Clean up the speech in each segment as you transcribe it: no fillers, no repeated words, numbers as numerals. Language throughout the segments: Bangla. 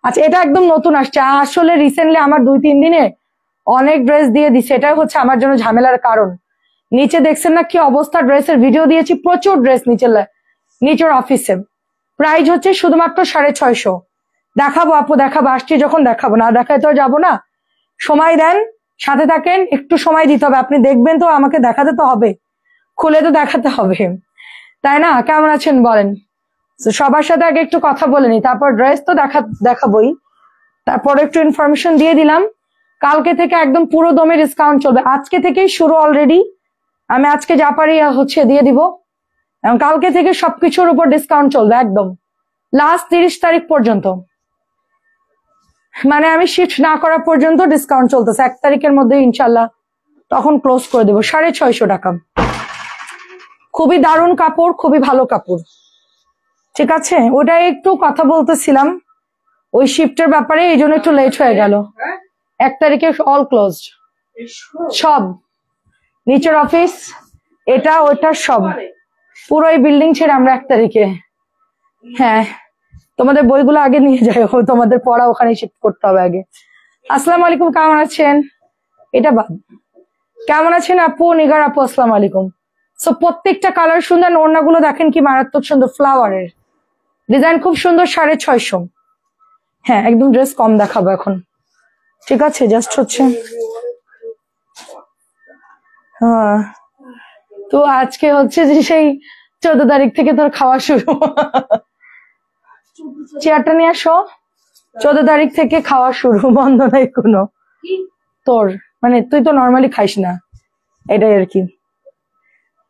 আচ্ছা, এটা একদম নতুন আসছে আসলে। রিসেন্টলি আমার 2-3 দিনে অনেক ড্রেস দিয়ে দিচ্ছে, এটাই হচ্ছে আমার জন্য ঝামেলার কারণ। নিচে দেখছেন না কি অবস্থা, ড্রেসের ভিডিও দিয়েছি, প্রচুর ড্রেস নিচের অফিসে। প্রাইস হচ্ছে শুধুমাত্র 650। দেখাবো আপু, দেখাবো, আসছি যখন দেখাবো, না দেখায় তো যাবো না। সময় দেন, সাথে থাকেন, একটু সময় দিতে হবে। আপনি দেখবেন তো, আমাকে দেখাতে তো হবে, খুলে তো দেখাতে হবে, তাই না? কেমন আছেন বলেন? সবার সাথে আগে একটু কথা বলে নি, তারপর ড্রেস তো দেখাবোই। তারপর একটু ইনফরমেশন দিয়ে দিলাম। কালকে থেকে একদম পুরো দমে ডিসকাউন্ট চলবে, আজকে থেকেই শুরু অলরেডি। আমি আজকে যা পারি হচ্ছে দিয়ে দিব, এবং কালকে থেকে সবকিছুর উপর ডিসকাউন্ট চলবে একদম লাস্ট 30 তারিখ পর্যন্ত। মানে আমি শিফট না করা পর্যন্ত ডিসকাউন্ট চলতেছে, 1 তারিখের মধ্যে ইনশাল্লাহ তখন ক্লোজ করে দেবো। 650 টাকা, খুবই দারুণ কাপড়, খুবই ভালো কাপড়। ঠিক আছে, ওটাই একটু কথা বলতেছিলাম ওই শিফটের ব্যাপারে, এই জন্য একটু লেট হয়ে গেল। 1 তারিখে অল ক্লোজড, সব নিচের অফিস, এটা ওটা সব, পুরো এই বিল্ডিং ছেড়ে আমরা 1 তারিখে। হ্যাঁ, তোমাদের বইগুলো আগে নিয়ে যাও, তোমাদের পড়া ওখানে শিফট করতে হবে আগে। আসসালামু আলাইকুম, কেমন আছেন? এটা বাদ, কেমন আছেন আপু? নিগার আপু আসসালামু আলাইকুম। সো প্রত্যেকটা কালার সুন্দর, ওড়নাগুলো দেখেন কি মারাত্মক সুন্দর, ফ্লাওয়ারের ডিজাইন খুব সুন্দর। 650। হ্যাঁ, একদম ড্রেস কম দেখাবো এখন, ঠিক আছে? জাস্ট হচ্ছে হ্যাঁ, তো আজকে হচ্ছে যে সেই 14 তারিখ থেকে তোর খাওয়া শুরু। চেয়ারটা নিয়ে আসো। 14 তারিখ থেকে খাওয়া শুরু, বন্ধ নাই কোনো তোর, মানে তুই তো নর্মালি খাইস না, এটাই আর কি।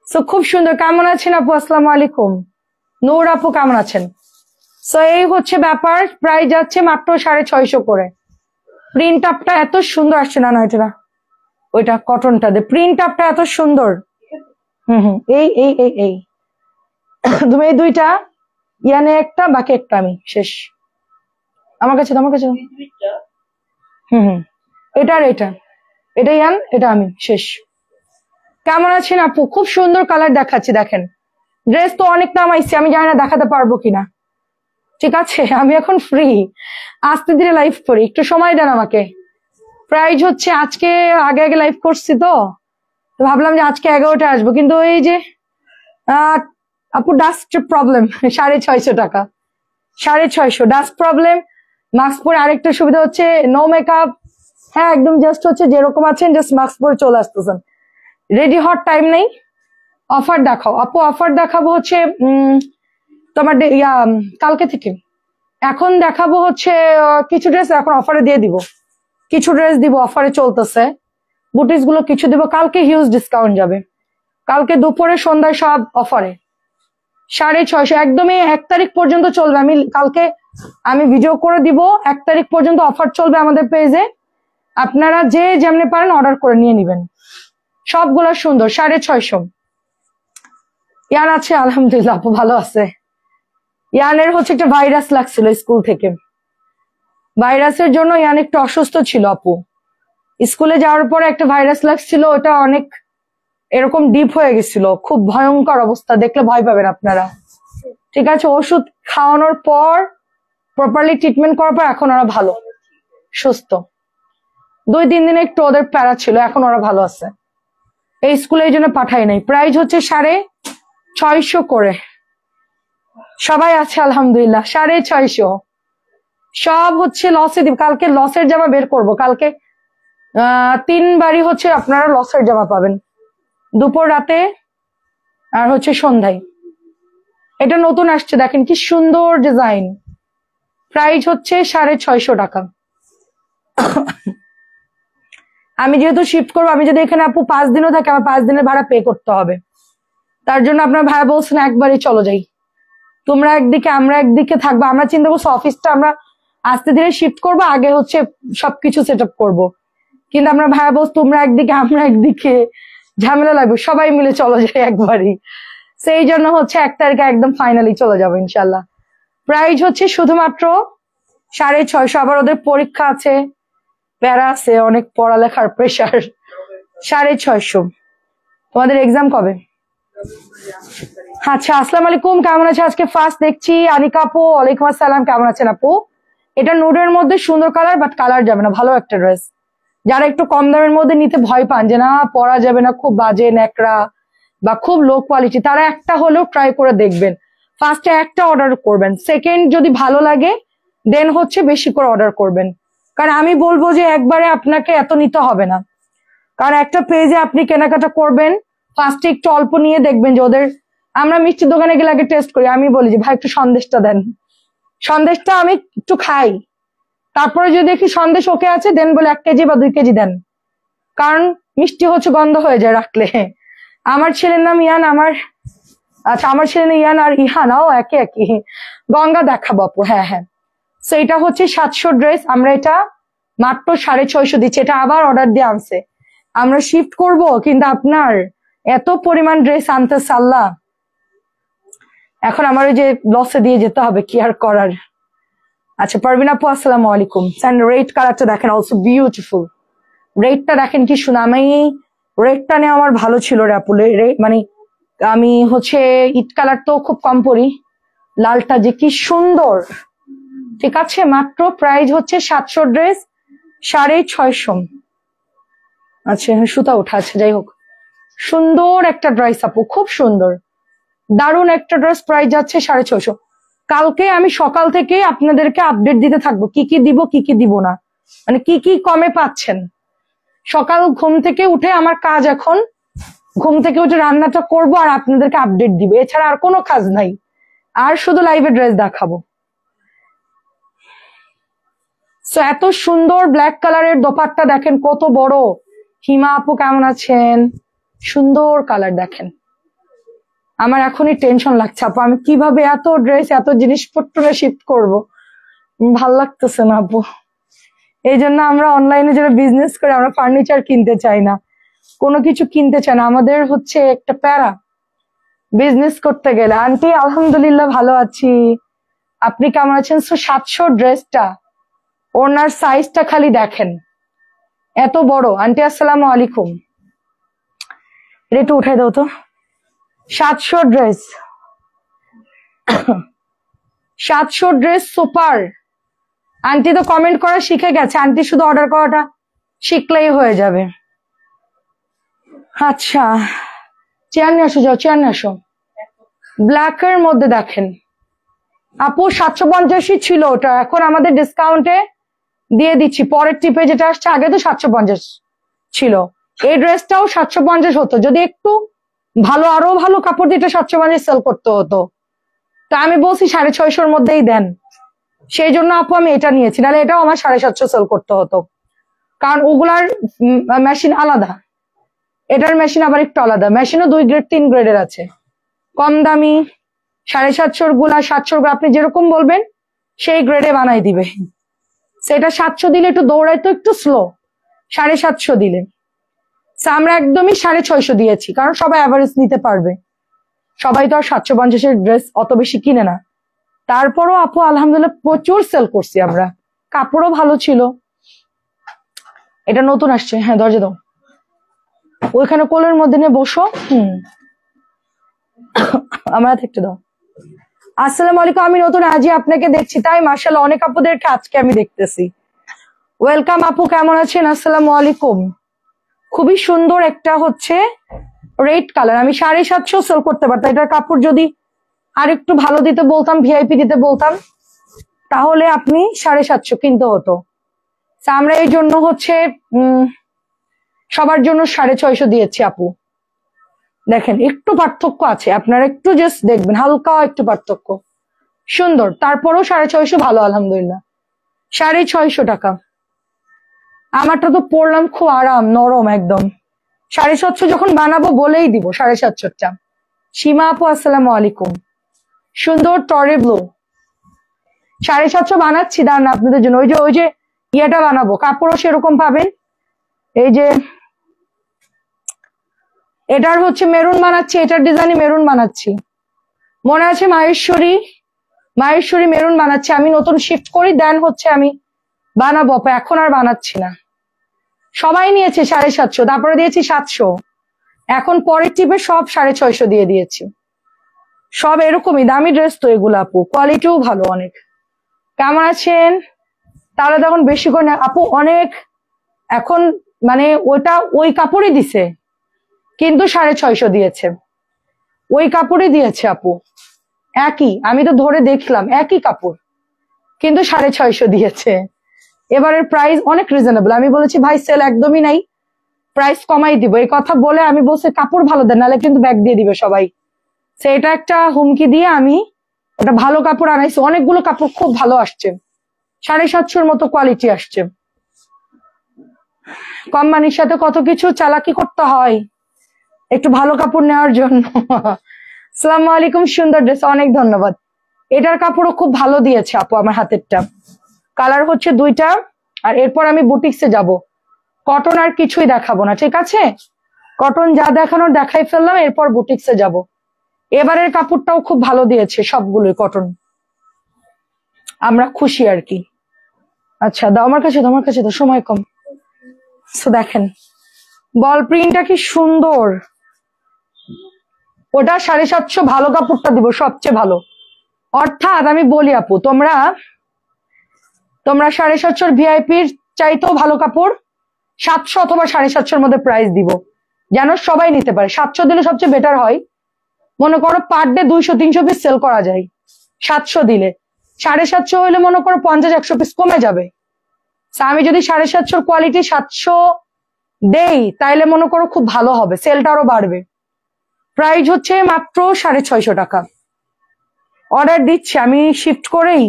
সো খুব সুন্দর। কেমন আছেন আপু? আসসালামু আলাইকুম। নূর আপু কেমন আছেন? সো এই হচ্ছে ব্যাপার, প্রাইস যাচ্ছে মাত্র 650 করে। প্রিন্ট আপটা এত সুন্দর আসছে, না না এটা না, ওইটা কটনটা দে, প্রিন্ট আপটা এত সুন্দর। এই এই এই এই তুমি এই দুইটা, ইয়ানে একটা, বাকি একটা আমি, শেষ। আমার কাছে আমার কাছে এটা আর এটা, এটা ইয়ান, এটা আমি, শেষ। কেমন আছেন আপু? খুব সুন্দর কালার দেখাচ্ছি, দেখেন। ড্রেস তো অনেক নামাইছি, আমি জানি না দেখাতে পারবো কিনা। ঠিক আছে, আমি এখন ফ্রি, আস্তে ধীরে লাইভ করি, একটু সময় দেন আমাকে। প্রাইস হচ্ছে আজকে আগে আগে লাইভ করছি তো ভাবলাম যে আজকে 11টা আসবো, কিন্তু এই যে আপু ডাস্ট প্রবলেম, 650 টাকা। 650 ডাস্ট প্রবলেম। মাস্ক পরে আরেকটা সুবিধা হচ্ছে নো মেকআপ। হ্যাঁ, একদম জাস্ট হচ্ছে যেরকম আছেন, জাস্ট মাস্ক পরে চলে আসতেছেন, রেডি হওয়ার টাইম নেই। অফার দেখাও আপু, অফার দেখাবো হচ্ছে তোমার কালকে থেকে। এখন দেখাবো হচ্ছে কিছু ড্রেস এখন অফারে দিয়ে দিব, কিছু ড্রেস দিব অফারে চলতেছে, বুটিস গুলো কিছু দিব, কালকে হিউজ ডিসকাউন্ট যাবে, কালকে দুপুরে সন্ধ্যায় সব অফারে। 650 একদমই 1 তারিখ পর্যন্ত চলবে। কালকে আমি ভিডিও করে দিব, 1 তারিখ পর্যন্ত অফার চলবে আমাদের পেজে। আপনারা যে যেমনি পারেন অর্ডার করে নিয়ে নিবেন, সবগুলো সুন্দর। 650 ইয়ান আছে, আলহামদুলিল্লাহ আপু ভালো আছে। ইয়ানের হচ্ছে একটা ভাইরাস লাগছিল স্কুল থেকে, ভাইরাসের জন্য ইয়ান একটু অসুস্থ ছিল আপু। স্কুলে যাওয়ার পরে একটা ভাইরাস লাগছিল, ওটা অনেক এরকম ডিপ হয়ে গেছিল, খুব ভয়ঙ্কর অবস্থা, দেখলে ভয় পাবেন আপনারা। ঠিক আছে, ওষুধ খাওয়ানোর পর, প্রপারলি ট্রিটমেন্ট করার পর এখন ওরা ভালো, সুস্থ। 2-3 দিনে একটু ওদের প্যারা ছিল, এখন ওরা ভালো আছে। এই স্কুলে এই জন্য পাঠাই নাই। প্রাইস হচ্ছে 650 করে। সবাই আছে আলহামদুলিল্লাহ। 650 সব হচ্ছে লসে দিব, কালকে লসের জামা বের করব। কালকে 3 বারই হচ্ছে আপনারা লসের জামা পাবেন, দুপুর, রাতে, আর হচ্ছে সন্ধ্যায়। এটা নতুন আসছে, দেখেন কি সুন্দর ডিজাইন। প্রাইস হচ্ছে 650 টাকা। আমি যেহেতু শিফট করবো, আমি যদি এখানে আপু 5 দিনও থাকে, আমার 5 দিনের ভাড়া পে করতে হবে। তার জন্য আপনার ভাইয়া বলছেন একবারই চলো যাই, তোমরা একদিকে আমরা একদিকে থাকবো। আমরা চিন্তা করছি অফিসটা আমরা আস্তে ধীরে শিফট করবো, আগে হচ্ছে সবকিছু সেট আপ করবো। কিন্তু আমরা ভাইয়া বলছি তোমরা একদিকে আমরা একদিকে, ঝামেলা লাগবে, সবাই মিলে চলো যাই একবারই। সেই জন্য হচ্ছে 1 তারিখে একদম ফাইনালি চলে যাবো ইনশাল্লাহ। প্রাইস হচ্ছে শুধুমাত্র 650। আবার ওদের পরীক্ষা আছে, প্যারা আছে, অনেক পড়ালেখার প্রেশার। 650। তোমাদের এক্সাম কবে? আচ্ছা, আসসালামু আলাইকুম, কেমন আছে? আজকে ফার্স্ট দেখছি। আনিকা আপু ওয়ালাইকুম আসসালাম, কেমন আছেন আপু? এটা নুডের মধ্যে সুন্দর কালার, বাট কালার যাবে না, ভালো একটা ড্রেস। যারা একটু কম দামের মধ্যে নিতে ভয় পান যে না পরা যাবে না, খুব বাজে ন্যাকড়া বা খুব লো কোয়ালিটি, তারা একটা হলেও ট্রাই করে দেখবেন। ফার্স্টে একটা অর্ডার করবেন, সেকেন্ড যদি ভালো লাগে দেন হচ্ছে বেশি করে অর্ডার করবেন। কারণ আমি বলবো যে একবারে আপনাকে এত নিতে হবে না, কারণ একটা পেজে আপনি কেনাকাটা করবেন, ফার্স্টে একটু অল্প নিয়ে দেখবেন যে ওদের, আমরা মিষ্টির দোকানে গেলে আগে টেস্ট করি, আমি বলি যে ভাই একটু সন্দেশটা দেন, সন্দেশটা আমি একটু খাই, তারপরে যদি দেখি সন্দেশ ওকে আছে দেন বলে 1 কেজি বা 2 কেজি দেন, কারণ মিষ্টি হচ্ছে গন্ধ হয়ে যায় রাখলে। আমার ছেলের নাম ইয়ান, আমার ছেলে ইয়ান আর ইহানাও একই একই, গঙ্গা দেখাবো আপু। হ্যাঁ হ্যাঁ, তো এটা হচ্ছে 700 ড্রেস, আমরা এটা মাত্র 650 দিচ্ছি। এটা আবার অর্ডার দিয়ে আনছে, আমরা শিফট করব, কিন্তু আপনার এত পরিমাণ ড্রেস আনতে সাল্লা, এখন আমার ওই যে লসে দিয়ে যেতে হবে, কি আর করার। আচ্ছা পারভিন আপু আসসালামু আলাইকুম। রেড কালারটা দেখেন, অলসো বিউটিফুল। রেডটা দেখেন কি সুন্দর, আমি রেডটা নিয়ে আমার ভালো ছিল রে আপু, মানে আমি হচ্ছে ইট কালার তো খুব কম পরি, লালটা যে কি সুন্দর। ঠিক আছে, মাত্র প্রাইস হচ্ছে 700 ড্রেস 650। আচ্ছা সুতা উঠা আছে, যাই হোক সুন্দর একটা ড্রেস আপু, খুব সুন্দর দারুণ একটা ড্রেস, প্রাইস যাচ্ছে 650। কালকে আমি সকাল থেকে আপনাদেরকে আপডেট দিতে থাকবো কি কি দিব কি কি দিব না, মানে কি কি কমে পাচ্ছেন। সকাল ঘুম থেকে উঠে আমার কাজ, এখন ঘুম থেকে উঠে রান্নাটা করব আর আপনাদেরকে আপডেট দিব, এছাড়া আর কোনো কাজ নাই, আর শুধু লাইভে ড্রেস দেখাবো। সো এত সুন্দর ব্ল্যাক কালারের দোপাট্টা দেখেন কত বড়। হিমা আপু কেমন আছেন? সুন্দর কালার দেখেন, আমার এখনই টেনশন লাগছে আপু, আমি কিভাবে এত ড্রেস এত জিনিসপত্র শিফট করব, ভাল লাগতেছে না আপু। এই জন্য আমরা অনলাইনে যারা বিজনেস করে আমরা ফার্নিচার কিনতে চাই না, কোনো কিছু কিনতে চাই না, আমাদের হচ্ছে একটা প্যারা বিজনেস করতে গেলে। আন্টি আলহামদুলিল্লাহ ভালো আছি, আপনি কেমন আছেন? 700 ড্রেসটা, ওনার সাইজটা খালি দেখেন এত বড়। আন্টি আসসালামু আলাইকুম, এটা একটু উঠাই দাও তো। 700 ড্রেস, 700 ড্রেস সুপার। আন্টি তো কমেন্ট করা শিখে গেছে, আন্টি শুধু অর্ডার করাটা শিখলেই হয়ে যাবে। আচ্ছা চেয়ার নিয়ে আসো, যাও চেয়ার নিয়ে আসো। ব্ল্যাকের মধ্যে দেখেন আপু 750 ছিল ওটা, এখন আমাদের ডিসকাউন্টে দিয়ে দিচ্ছি, পরের টিপে যেটা আসছে, আগে তো 750 ছিল। এই ড্রেসটাও 750 হতো, যদি একটু ভালো আরো ভালো কাপড় দিয়ে 750 সেল করতে হতো, তা আমি বলছি 650-র মধ্যেই দেন, সেই জন্য আপু আমি এটা নিয়েছি, নাহলে এটাও আমার 750 সেল করতে হতো, কারণ ওগুলার মেশিন আলাদা, এটার মেশিন আবার একটু আলাদা, মেশিনও 2 গ্রেড 3 গ্রেডের আছে, কম দামি 750 গুলা 700 গুলা আপনি যেরকম বলবেন সেই গ্রেডে বানাই দিবে। সেটা 700 দিলে একটু দৌড়াইতো একটু স্লো, 750 দিলে আমরা একদমই 650 দিয়েছি, কারণ সবাই অ্যাভারেজ নিতে পারবে, সবাই তো আর 750-এর ড্রেস অত বেশি কিনে না। তারপরও আপু আলহামদুলিল্লাহ প্রচুর সেল করছি আমরা, কাপড়ও ভালো ছিল। এটা নতুন আসছে, হ্যাঁ দরজা দাও, ওইখানে কোলের মধ্যে নিয়ে বসো। আমার একটু দাও। আসসালামু আলাইকুম, আমি নতুন আজই আপনাকে দেখছি, তাই মাশাআল্লাহ অনেক আপুদেরকে আজকে আমি দেখতেছি। ওয়েলকাম আপু, কেমন আছেন? আসসালামু আলাইকুম। খুবই সুন্দর একটা হচ্ছে রেড কালার, আমি 750 সেল করতে পারতাম, এটার কাপড় যদি আর একটু ভালো দিতে বলতাম, ভিআইপি দিতে বলতাম, তাহলে আপনি 750 কিনতে হতো। আমরা এই জন্য হচ্ছে সবার জন্য 650 দিয়েছি আপু। দেখেন একটু পার্থক্য আছে, আপনারা একটু জাস্ট দেখবেন, হালকা একটু পার্থক্য, সুন্দর। তারপরও 650 ভালো আলহামদুলিল্লাহ। 650 টাকা, আমারটা তো পরলাম খুব আরাম, নরম একদম। 750 যখন বানাবো বলেই দিব 750টা। সীমা আপু আসসালামু আলাইকুম, সুন্দর টরে ব্লু, 750 বানাচ্ছি দাঁড়ান আপনাদের জন্য। ওই যে ইয়েটা বানাবো, কাপড়ও সেরকম পাবেন। এই যে এটার হচ্ছে মেরুন বানাচ্ছি, এটার ডিজাইনে মেরুন বানাচ্ছি, মনে আছে মাহেশ্বরী মেরুন বানাচ্ছি, আমি নতুন শিফট করি দেন হচ্ছে আমি বানাবো, এখন আর বানাচ্ছি না। সবাই নিয়েছে 750, তারপরে দিয়েছি 700, এখন পরের টিপে সব 650 দিয়ে দিয়েছি। সব এরকমই দামি ড্রেস তো এগুলো আপু, কোয়ালিটিও ভালো অনেক। কেমন আছেন? তাহলে তখন বেশি করে না আপু, অনেক এখন মানে ওটা ওই কাপড়ই দিছে, কিন্তু 650 দিয়েছে, ওই কাপড়ই দিয়েছে আপু, একই, আমি তো ধরে দেখলাম একই কাপড়, কিন্তু 650 দিয়েছে। এবারের প্রাইস অনেক রিজনেবল। আমি বলেছি ভাই সেল একদমই নাই, প্রাইস কমাই দিব, এই কথা বলে আমি বলছি কাপড় ভালো দেন, নাহলে কিন্তু ব্যাগ দিয়ে দিবে সবাই। সেটা একটা হুমকি দিয়ে আমি ওটা ভালো কাপড় আনাইছি, অনেকগুলো কাপড় খুব ভালো আসছে, 750 মতো কোয়ালিটি আসছে। কোম্পানির সাথে কত কিছু চালাকি করতে হয় একটু ভালো কাপড় নেওয়ার জন্য। আসসালামু আলাইকুম, সুন্দর ড্রেস, অনেক ধন্যবাদ। এটার কাপড়ও খুব ভালো দিয়েছে আপু, আমার হাতেরটা কালার হচ্ছে 2টা। আর এরপর আমি বুটিক্সে যাব, কটন আর কিছুই দেখাবো না, ঠিক আছে? কটন যা দেখানোর দেখাই ফেললাম, এরপর বুটিক্সে যাব। এবারের কাপড়টাও খুব ভালো দিয়েছে, সবগুলোই কটন, আমরা খুশি আর কি। আচ্ছা দাও আমার কাছে, তোমার কাছে তো সময় কম। তো দেখেন বল প্রিন্টটা কি সুন্দর, ওটা 750, ভালো কাপড়টা দিব সবচেয়ে ভালো। অর্থাৎ আমি বলি আপু, তোমরা 750 ভিআইপির চাইতেও ভালো কাপড় 700 অথবা 750 মধ্যে প্রাইস দিব, যেন সবাই নিতে পারে। 700 দিলে সবচেয়ে বেটার হয়, মনে করো পার ডে 200-300 পিস সেল করা যায়, 700 দিলে। 750 হইলে মনে করো 50-100 পিস কমে যাবে। আমি যদি 750 কোয়ালিটি 700 দেই, তাইলে মনে করো খুব ভালো হবে, সেলটা আরো বাড়বে। প্রাইস হচ্ছে মাত্র 650 টাকা। অর্ডার দিচ্ছি আমি শিফট করেই,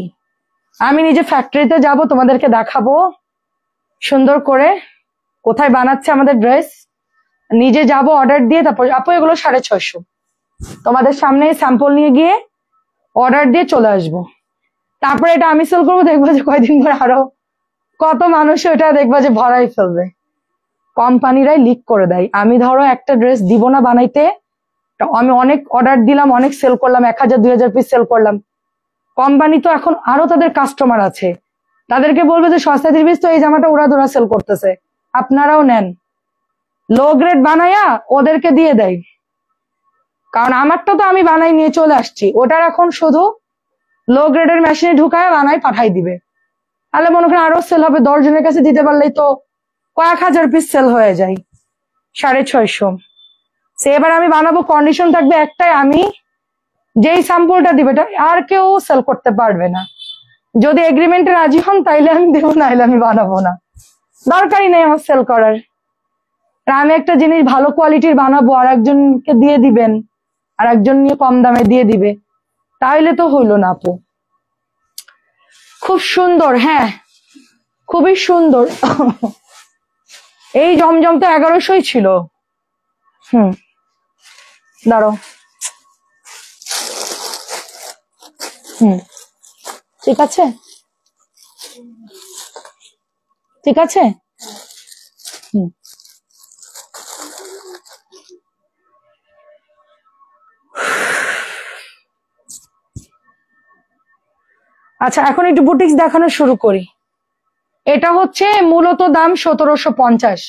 আমি নিজে ফ্যাক্টরিতে যাব, তোমাদেরকে দেখাবো সুন্দর করে কোথায় বানাচ্ছে আমাদের ড্রেস, নিজে যাব অর্ডার দিয়ে, তারপর আপু এগুলো 650, তোমাদের সামনে স্যাম্পল নিয়ে গিয়ে অর্ডার দিয়ে চলে আসবো। তারপরে এটা আমি সেল করবো, দেখবো যে কয়দিন পর আরো কত মানুষ এটা দেখবা যে ভরাই ফেলবে। কোম্পানিরাই লিক করে দেয়। আমি ধরো একটা ড্রেস দিব না বানাইতে, আমি অনেক অর্ডার দিলাম, অনেক সেল করলাম, 1000-2000 পিস সেল করলাম, কোম্পানি তো এখন আরো তাদের কাস্টমার আছে, তাদেরকে বলবে যে সস্তা 30 পিস তো এই জামাটা উড়াধুরা সেল করতেছে, আপনারাও নেন। লো গ্রেড বানায়া ওদেরকে দিয়ে দেয়, কারণ আমারটা তো আমি বানাই নিয়ে চলে আসছি, ওটার এখন শুধু লো গ্রেডের মেশিনে ঢুকায় বানাই পাঠাই দিবে। তাহলে মনে করেন আরো সেল হবে, 10 জনের কাছে দিতে পারলেই তো কয়েক হাজার পিস সেল হয়ে যায়। 650 সে এবার আমি বানাবো, কন্ডিশন থাকবে একটাই, আমি যেই স্যাম্পলটা দিবে এটা আর কেউ সেল করতে পারবে না। যদি এগ্রিমেন্টে রাজি হন তাইলে আমি দেবো, নাহলে আমি বানাবো না, দরকারই নেই আমার সেল করার। আমি একটা জিনিস ভালো কোয়ালিটির বানাবো, আর একজনকে দিয়ে দিবেন, আর একজন নিয়ে কম দামে দিয়ে দিবে, তাইলে তো হইলো না আপু। খুব সুন্দর, হ্যাঁ খুবই সুন্দর। এই জমজম তো 1100 ছিল। দাঁড়ো, ঠিক আছে ঠিক আছে। আচ্ছা এখন একটু বুটিক্স দেখানো শুরু করি। এটা হচ্ছে মূলত দাম 1750,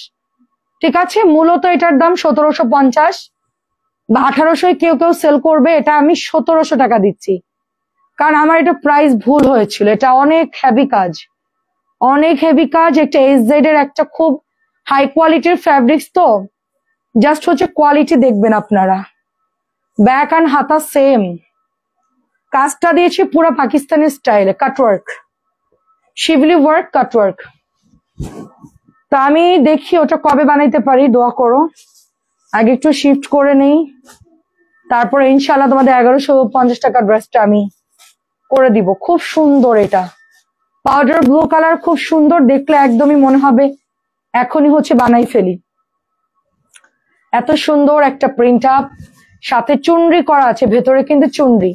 ঠিক আছে? মূলত এটার দাম 1750 বা 1800 কেউ কেউ সেল করবে, এটা আমি 1700 টাকা দিচ্ছি, কারণ আমার এটা প্রাইস ভুল হয়েছিল। এটা অনেক হেভি কাজ, অনেক হেভি কাজ, একটা SZ এর একটা খুব হাই কোয়ালিটির ফ্যাব্রিক্স, তো জাস্ট হচ্ছে কোয়ালিটি দেখবেন আপনারা। ব্যাক অ্যান্ড হাতা সেম, কাজটা দিয়েছি পুরো পাকিস্তানি স্টাইলে, কাটওয়ার্ক, শিবলি ওয়ার্ক, কাটওয়ার্ক। তো আমি দেখি ওটা কবে বানাইতে পারি, দোয়া করো। আগে একটু শিফট করে নেই, তারপরে ইনশাল্লাহ তোমাদের 1150 টাকা ড্রেসটা আমি করে দিব। খুব সুন্দর, এটা পাউডার ব্লু কালার, খুব সুন্দর, দেখলে একদমই মনে হবে এখনই হচ্ছে বানাই ফেলি। এত সুন্দর একটা প্রিন্ট আপ, সাথে চুনরি করা আছে, ভেতরে কিন্তু চুনরি,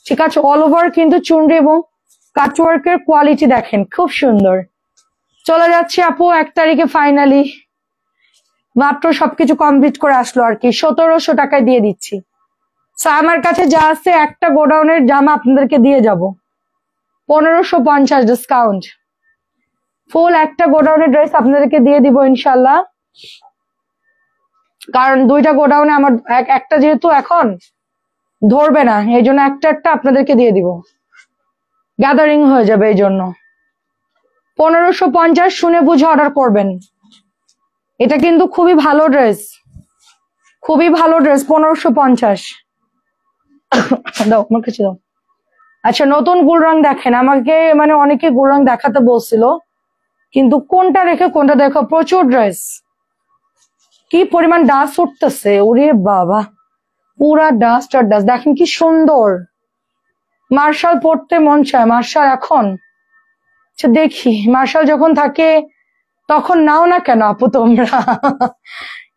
ঠিক আছে? অল ওভার কিন্তু চুনরি, এবং কাটওয়ার্কের কোয়ালিটি দেখেন, খুব সুন্দর। চলে যাচ্ছে আপু 1 তারিখে, ফাইনালি মাত্র সবকিছু কমপ্লিট করে আসলো আর কি, 1700 টাকায় দিয়ে দিচ্ছি। আমার কাছে যা আছে একটা গোডাউনের জামা আপনাদেরকে দিয়ে যাব, 1550 ডিসকাউন্ট, ফুল একটা গোডাউনের ড্রেস আপনাদেরকে দিয়ে দিব ইনশাল্লাহ। কারণ 2টা গোডাউনে আমার একটা যেহেতু এখন ধরবে না, এই জন্য একটা একটা আপনাদেরকে দিয়ে দিব, গ্যাদারিং হয়ে যাবে এই জন্য। 1550 শুনে বুঝে অর্ডার করবেন। এটা কিন্তু খুবই ভালো ড্রেস, খুবই ভালো ড্রেস। 1550 দাও আমার কাছে দাও। আচ্ছা, নতুন গুল রং দেখেন। আমাকে মানে অনেকে গুল রং দেখাতে বলছিল, কিন্তু কোনটা রেখে কোনটা দেখো। প্রচুর ড্রেস, কি পরিমাণ ডাস্ট উঠতেছে, ওরে বাবা, পুরা ডাস্ট আর ডাস্ট। দেখেন কি সুন্দর, মার্শাল পড়তে মন চায়। মার্শাল এখন আচ্ছা দেখি, মার্শাল যখন থাকে তখন নাও না কেন আপু তোমরা?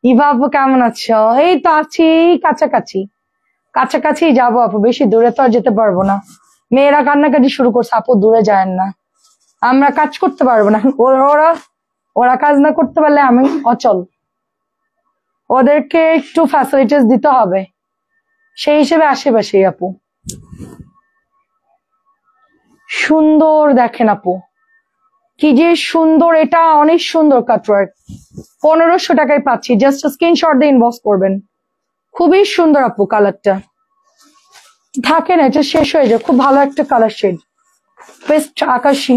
ইভা আপু কেমন আছো? এই তো আছি, কাছাকাছি কাছাকাছি যাবো আপু, বেশি দূরে তো আর যেতে পারবো না। মেয়েরা কান্নাকাটি শুরু করছে, আপু দূরে যায় না, আমরা কাজ করতে পারবো না। ওরা ওরা কাজ না করতে পারলে আমি অচল, ওদেরকে একটু ফ্যাসিলিটিস দিতে হবে, সেই হিসেবে আশেপাশে। আপু সুন্দর দেখেন আপু, কি যে সুন্দর, এটা অনেক সুন্দর কাটওয়ার্ক। 1500 টাকায় পাচ্ছি, জাস্ট স্ক্রিনশট দিয়ে ইনবক্স করবেন। খুবই সুন্দর আপু, কালারটা থাকে না, এটা শেষ হয়ে যায়। খুব ভালো একটা কালার শেড, পেস্ট আকাশি।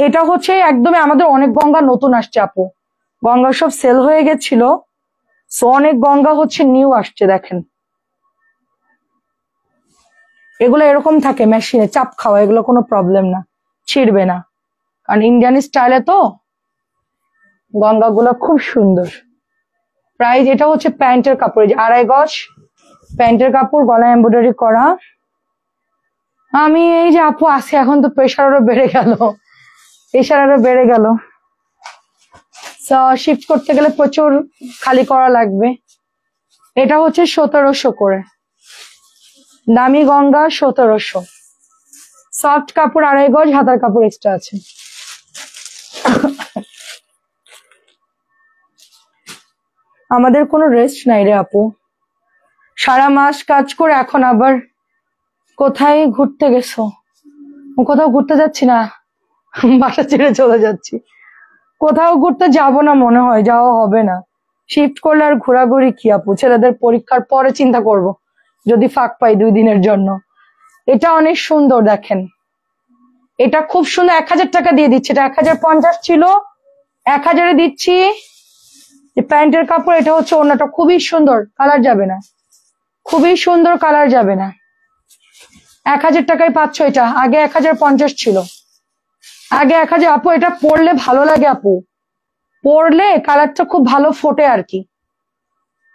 এটা হচ্ছে একদমই আমাদের অনেক গঙ্গা নতুন আসছে আপু, গঙ্গা সব সেল হয়ে গেছিল, সো অনেক গঙ্গা হচ্ছে নিউ আসছে। দেখেন এগুলো এরকম থাকে, মেশিনে চাপ খাওয়া, এগুলো কোনো প্রবলেম না, ছিড়বে না, কারণ ইন্ডিয়ান স্টাইলে তো গঙ্গা গুলো খুব সুন্দর। প্রাইস এটা হচ্ছে প্যান্টের কাপড়, 2.5 গজ প্যান্টের কাপড়, গলায় এমব্রয়ডারি করা। আমি এই যে আপু আছি, এখন তো প্রেশার আরো বেড়ে গেল, প্রেশার আরো বেড়ে গেল। শিফট করতে গেলে প্রচুর খালি করা লাগবে। এটা হচ্ছে 1700 করে, দামি গঙ্গা 1700। সফট কাপড় 2.5 গজ, হাতার কাপড় এক্সট্রা আছে। আমাদের কোনো রেস্ট নাই রে আপু, সারা মাস কাজ করে এখন আবার কোথায় ঘুরতে গেছো? কোথাও ঘুরতে যাচ্ছি না, বাসা ছেড়ে চলে যাচ্ছি। কোথাও ঘুরতে যাব না, মনে হয় যাওয়া হবে না। শিফট করলে আর ঘোরাঘুরি কি আপু, ছেলেদের পরীক্ষার পরে চিন্তা করব, যদি ফাঁক পাই 2 দিনের জন্য। এটা অনেক সুন্দর দেখেন, এটা খুব সুন্দর। 1000 টাকা দিয়ে দিচ্ছে, এটা 1050 ছিল, 1000-এ দিচ্ছি। প্যান্টের কাপড়, এটা হচ্ছে ওড়নাটা, খুবই সুন্দর, কালার যাবে না, খুবই সুন্দর, কালার যাবে না। 1000 টাকায় পাচ্ছ এটা, আগে 1050 ছিল, আগে 1000। আপু এটা পরলে ভালো লাগে আপু, পরলে কালারটা খুব ভালো ফোটে আর কি।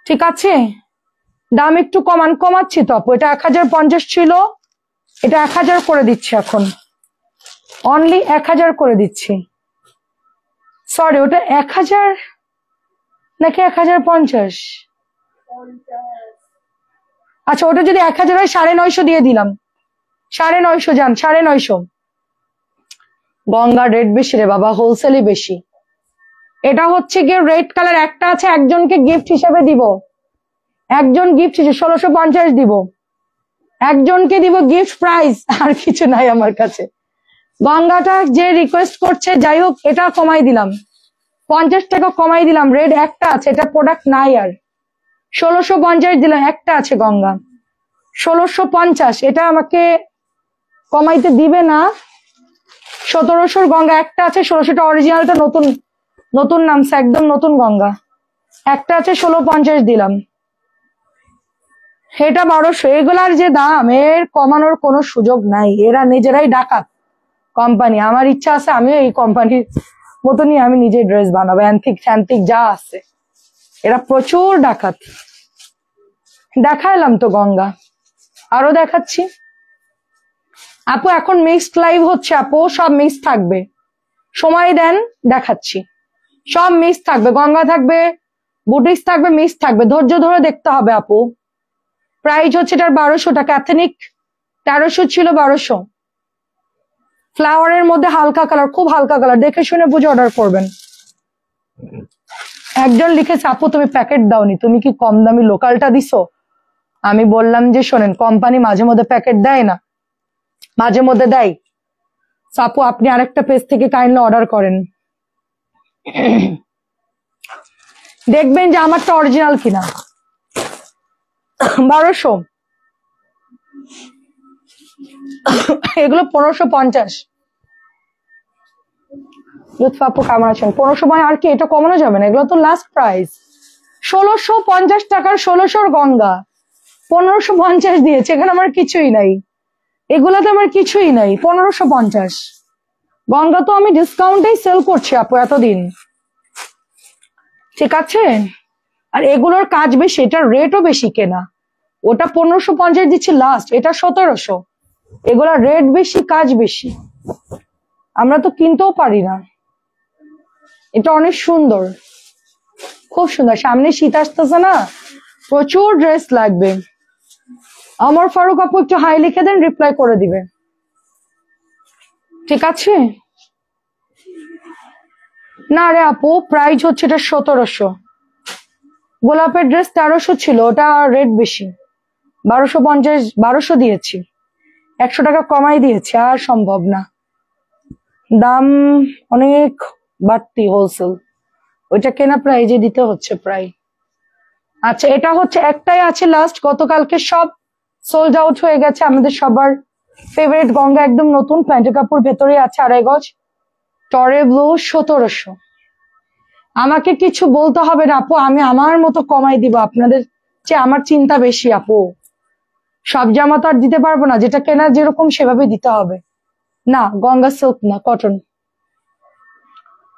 ঠিক আছে, দাম একটু কমাচ্ছি তো আপু। এটা 1050 ছিল, এটা 1000 করে দিচ্ছি এখন, অনলি 1000 করে দিচ্ছি। সরি, ওটা 1000 নাকি 1050? আচ্ছা, ওটা যদি 1000 হয় 950 দিয়ে দিলাম, 950 যান, 950। গঙ্গা রেট বেশি রে বাবা, হোলসেলই বেশি। এটা হচ্ছে গিয়ে রেড কালার, একটা আছে, একজনকে গিফট হিসেবে দিব, একজন গিফট হিসেবে 1650 দিব, একজনকে দিব গিফট প্রাইস, আর কিছু নাই আমার কাছে। গঙ্গাটা যে রিকোয়েস্ট করছে, যাই হোক এটা কমাই দিলাম, 50 টাকা কমাই দিলাম। রেড একটা আছে, এটা প্রোডাক্ট নাই আর, 1650 দিলাম। একটা আছে গঙ্গা 1650, এটা আমাকে কমাইতে দিবে না। 1700 গঙ্গা একটা আছে, 1600টা অরিজিনালটা নতুন নতুন নামছে, একদম নতুন গঙ্গা একটা আছে, 1650 দিলাম। এটা 1200। এগুলার যে দাম, এর কমানোর কোনো সুযোগ নাই, এরা নিজেরাই ডাকাত কোম্পানি। আমার ইচ্ছা আছে আমিও এই কোম্পানির মতনই আমি নিজে ড্রেস বানাবো, অ্যান্টিক ফ্যান্টিক যা আছে, এরা প্রচুর ডাকাত। দেখাইলাম তো গঙ্গা, আরো দেখাচ্ছি আপু। এখন মিক্সড লাইভ হচ্ছে আপু, সব মিক্স থাকবে, সময় দেন, দেখাচ্ছি। সব মিক্স থাকবে, গঙ্গা থাকবে, বুটিক্স থাকবে, মিক্স থাকবে, ধৈর্য ধরে দেখতে হবে আপু। প্রাইস হচ্ছে এটার 1200 টাকা, এথেনিক 1300 ছিল, 1200। ফ্লাওয়ারের মধ্যে হালকা কালার, খুব হালকা কালার, দেখে শুনে বুঝে অর্ডার করবেন। একজন লিখেছে আপু তুমি প্যাকেট দাওনি, তুমি কি কম দামি লোকালটা দিছো? আমি বললাম যে শোনেন, কোম্পানি মাঝে মধ্যে প্যাকেট দেয় না, মাঝে মধ্যে দেয়। আপু আপনি আরেকটা পেজ থেকে কাইন্ডলি অর্ডার করেন, দেখবেন যে আমারটা অরিজিনাল কিনা। 1200 এগুলো 1550। লুৎফা আপু কেমন আছেন? 1500 আর কি এটা কমানো যাবে না? এগুলো তো লাস্ট প্রাইস। 1650 টাকার 1600 গঙ্গা 1550 দিয়েছে। এখানে আমার কিছুই নাই, এগুলাতে আমার কিছুই নাই। 1550 গঙ্গা তো আমি ডিসকাউন্টেই সেল করছি আপু এতদিন, ঠিক আছে? আর এগুলোর কাজ বেশি, এটার রেটও বেশি কেনা। ওটা 1550 দিচ্ছি লাস্ট, এটা 1700। এগুলা রেট বেশি, কাজ বেশি, আমরা তো কিনতেও পারি না। এটা অনেক সুন্দর, খুব সুন্দর। সামনে শীত আসতেছে না, প্রচুর ড্রেস লাগবে। আমার ফারুক আপু একটু হাই লিখে দেন, রিপ্লাই করে দিবে, ঠিক আছে? না রে আপু, প্রাইস হচ্ছে এটা 1700। গোলাপের ড্রেস 1300 ছিল, ওটা রেট বেশি। 1250, 1200 দিয়েছি, 100 টাকা কমাই দিয়েছি। আর সম্ভব না, দাম অনেক বাড়তি হোলসেল, ওইটা কেনা প্রাইজে দিতে হচ্ছে প্রায়। আচ্ছা, এটা হচ্ছে একটাই আছে লাস্ট, গতকালকে সব সোল্ড আউট হয়ে গেছে। আমাদের সবার ফেভারিট গঙ্গা, একদম নতুন প্যান্টের কাপড়, ভেতরে আছে 2.5 গজ, টরে ব্লু, 1700। আমাকে কিছু বলতে হবে না আপু, আমি আমার মতো কমাই দিব। আপনাদের চেয়ে আমার চিন্তা বেশি আপু। সব জামা তো আর দিতে পারবো না, যেটা কেনা যেরকম সেভাবে দিতে হবে। না, গঙ্গা সিল্ক না, কটন,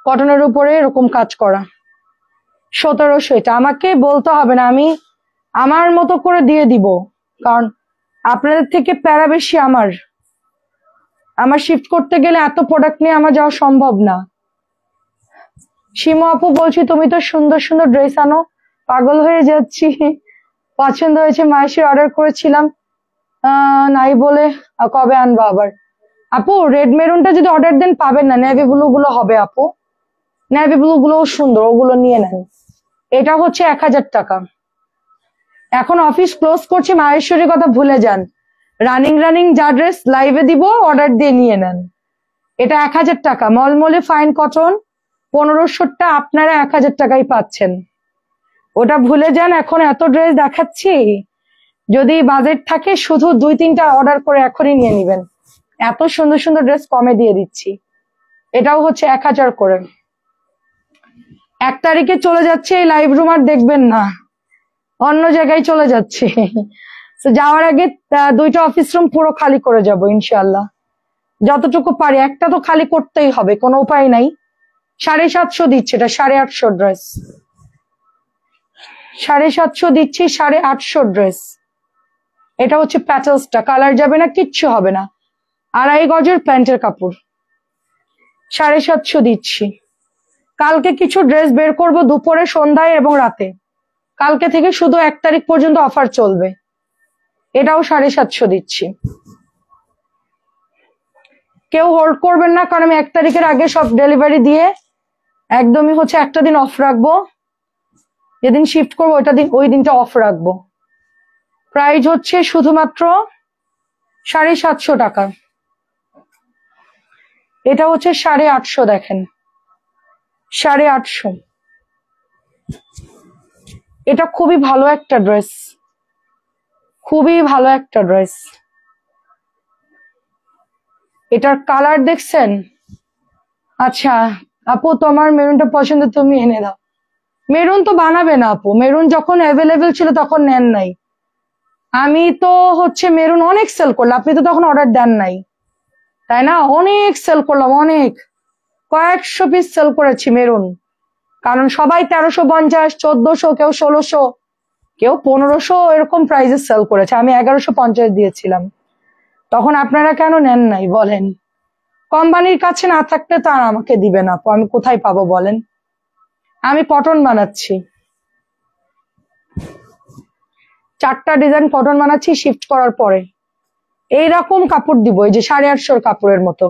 কটনের উপরে এরকম কাজ করা, 1700। এটা আমাকে বলতে হবে না, আমি আমার মতো করে দিয়ে দিব। কারণ আপনাদের থেকে প্যারা বেশি আমার শিফট করতে গেলে এত প্রোডাক্ট নিয়ে আমার যাওয়া সম্ভব না। সীমা আপু বলছি, তুমি তো সুন্দর সুন্দর ড্রেস আনো, পাগল হয়ে যাচ্ছি। পছন্দ হয়েছে, মায়ের অর্ডার করেছিলাম নাই বলে, কবে আনবো আবার? আপু রেড মেরুনটা যদি অর্ডার দেন পাবেন না, নেভি ব্লু গুলো হবে আপু, নেভি ব্লু গুলো সুন্দর, ওগুলো নিয়ে নেন। এটা হচ্ছে 1000 টাকা। এখন অফিস ক্লোজ করছি, মাহেশ্বরীর কথা ভুলে যান। রানিং যা ড্রেস লাইভে দিব, অর্ডার দিয়ে নিয়ে নেন। এটা 1000 টাকা, মলমলে ফাইন কটন 1500টা, আপনারা 1000 টাকাই পাচ্ছেন। ওটা ভুলে যান, এখন এত ড্রেস দেখাচ্ছি, যদি বাজেট থাকে শুধু 2-3টা অর্ডার করে এখনই নিয়ে নিবেন। এত সুন্দর সুন্দর ড্রেস কমে দিয়ে দিচ্ছি। এটাও হচ্ছে 1000 করে। 1 তারিখে চলে যাচ্ছে এই লাইভ রুম, আর দেখবেন না, অন্য জায়গায় চলে যাচ্ছে। যাওয়ার আগে 2টা অফিস রুম পুরো খালি করে যাব ইনশাল্লাহ, যতটুকু পারি। একটা তো খালি করতেই হবে, কোনো উপায় নাই। 750 দিচ্ছে, এটা 850 ড্রেস, 750 দিচ্ছি, 850 ড্রেস। এটা হচ্ছে প্যাটেলসটা, কালার যাবে না, কিচ্ছু হবে না। 2.5 গজের প্যান্টের কাপড়, 750 দিচ্ছি। কালকে কিছু ড্রেস বের করব দুপুরে, সন্ধ্যায় এবং রাতে। কালকে থেকে শুধু 1 তারিখ পর্যন্ত অফার চলবে। এটাও 750 দিচ্ছি। কেউ হোল্ড করবেন না, কারণ আমি 1 তারিখের আগে সব ডেলিভারি দিয়ে একদমই হচ্ছে একটা দিন অফ রাখবো। যেদিন শিফট করবো ওই দিনটা অফ রাখবো। প্রাইস হচ্ছে শুধুমাত্র 750 টাকা। এটা হচ্ছে 850, দেখেন 850। এটা খুবই ভালো একটা ড্রেস, খুবই ভালো একটা ড্রেস। এটার কালার দেখছেন? আচ্ছা আপু, তোমার মেরুনটা পছন্দ, তুমি এনে দাও। মেরুন তো বানাবে না আপু, মেরুন যখন অ্যাভেলেবেল ছিল তখন নেন নাই। আমি তো হচ্ছে মেরুন অনেক সেল করলাম, আপনি তো তখন অর্ডার দেন নাই, তাই না? অনেক সেল করলাম, অনেক, কয়েকশো পিস সেল করেছি মেরুন। কারণ সবাই 1350, 1400, কেউ 1600, কেউ 1500 এরকম প্রাইসে সেল করেছে। আমি 1150 দিয়েছিলাম, তখন আপনারা কেন নেন নাই বলেন? কোম্পানির কাছে না থাকলে তো আর আমাকে দিবেন আপু, আমি কোথায় পাবো বলেন? আমি কটন বানাচ্ছি, 4টা ডিজাইন কটন বানাচ্ছি শিফট করার পরে। এইরকম কাপড় দিব, এই যে 850 কাপড়ের মতো,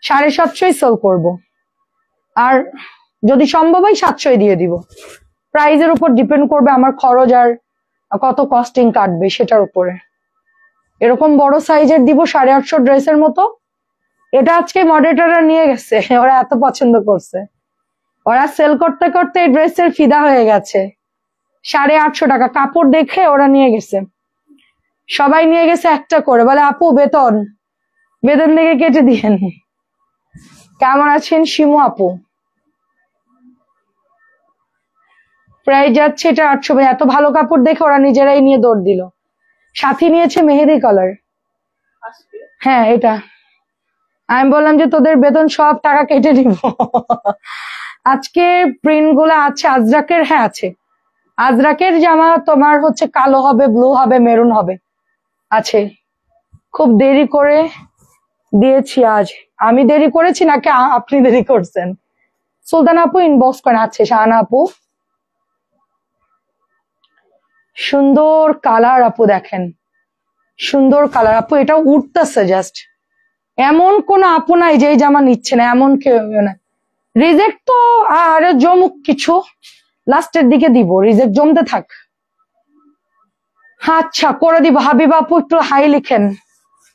750 সেল করব। আর যদি সম্ভব হয় 700 দিয়ে দিব। প্রাইজের উপর ডিপেন্ড করবে আমার খরচ আর কত কস্টিং কাটবে সেটার উপরে। এরকম বড় সাইজের দিব 850 ড্রেসের মতো। এটা আজকে মডারেটররা নিয়ে গেছে, ওরা এত পছন্দ করছে, ওরা সেল করতে করতে এই ড্রেসের ফিদা হয়ে গেছে। 850 টাকা কাপড় দেখে ওরা নিয়ে গেছে। সবাই নিয়ে গেছে একটা করে, বলে আপু বেতন থেকে কেটে দিয়েন। কেমন আছেন শিমু আপু? প্রায় যাচ্ছে এটা 800। এত ভালো কাপড় দেখে ওরা নিজেরাই নিয়ে দৌড় দিল। সাথী নিয়েছে মেহেদি কালার। হ্যাঁ এটা আমি বললাম যে তোদের বেতন সব টাকা কেটে নিব। আজকে প্রিন্ট গুলা আছে আজরাকের। হ্যাঁ আছে আজরাকের জামা, তোমার হচ্ছে কালো হবে, ব্লু হবে, মেরুন হবে, আছে। খুব দেরি করে দিয়েছি আজ। আমি দেরি করেছি নাকি আপনি দেরি করছেন? সুলতান আপু ইনবক্স করেন। আছে শাহানা আপু, সুন্দর কালার আপু, দেখেন সুন্দর কালার আপু। এটা উঠতেছে জাস্ট, এমন কোন আপু নাই যে এই জামা নিচ্ছে না, এমন কেউ না। রিজেক্ট তো আর জমুক কিছু, লাস্টের দিকে দিব, রিজেক্ট জমতে থাক। আচ্ছা করে দিব। হাবিব আপু একটু হাই লিখেন,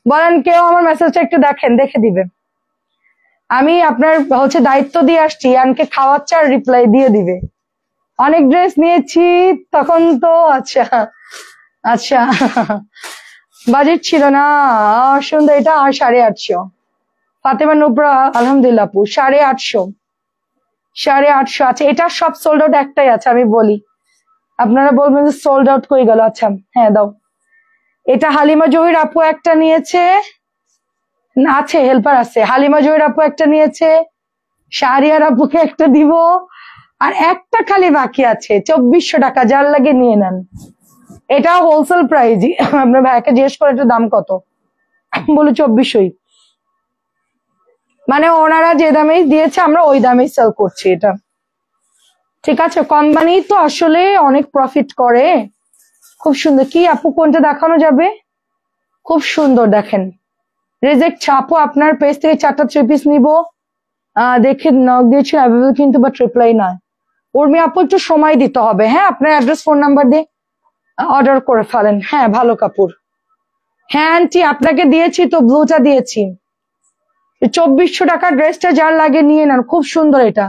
বলেন কেউ আমার মেসেজটা একটু দেখেন, দেখে দিবেন। আমি আপনার হচ্ছে দায়িত্ব দিয়ে আসছি, ইয়ানকে খাওয়াচ্ছে আর রিপ্লাই দিয়ে দিবে। অনেক ড্রেস নিয়েছি তখন তো। আচ্ছা আচ্ছা, বাজেট ছিল না। সুন্দর এটা। আর 850। ফাতেমা নুবরা আলহামদুলিল্লাহ আপু 850। 850 আছে। এটা সব সোল্ড আউট, একটাই আছে আমি বলি, আপনারা বলবেন যে সোল্ড আউট কই গেল। আচ্ছা হ্যাঁ দাও। এটা হালিমা জহির আপু একটা নিয়েছে, আছে হেল্পার আছে। হালিমা জহির আপু একটা নিয়েছে, শাহরিয়ার আপুকে একটা দিব, আর একটা খালি বাকি আছে 2400 টাকা, যার লাগে নিয়ে নেন। এটা হোলসেল প্রাইস। আপনার ভাইকে জিজ্ঞেস করে একটু দাম কত, বলে 2400। মানে ওনারা যে দামে দিয়েছে আমরা ওই দামেই সেল করছি এটা। ঠিক আছে, কোম্পানি তো আসলে অনেক প্রফিট করে। খুব সুন্দর। কি আপু কোনটা দেখানো যাবে? খুব সুন্দর দেখেন। রিজেক্ট আপু আপনার পেজ থেকে 4টা 3 পিস নিব, দেখে নক দিয়েছি অ্যাভেলেবল কিন্তু বাট রিপ্লাই নয়। উর্মি আপু একটু সময় দিতে হবে। হ্যাঁ আপনার অ্যাড্রেস ফোন নাম্বার দিয়ে অর্ডার করে ফেলেন। হ্যাঁ ভালো কাপড়। হ্যাঁ আন্টি আপনাকে দিয়েছি তো, ব্লুটা দিয়েছি। 2400 টাকার ড্রেসটা যার লাগে নিয়ে নেন, খুব সুন্দর। এটা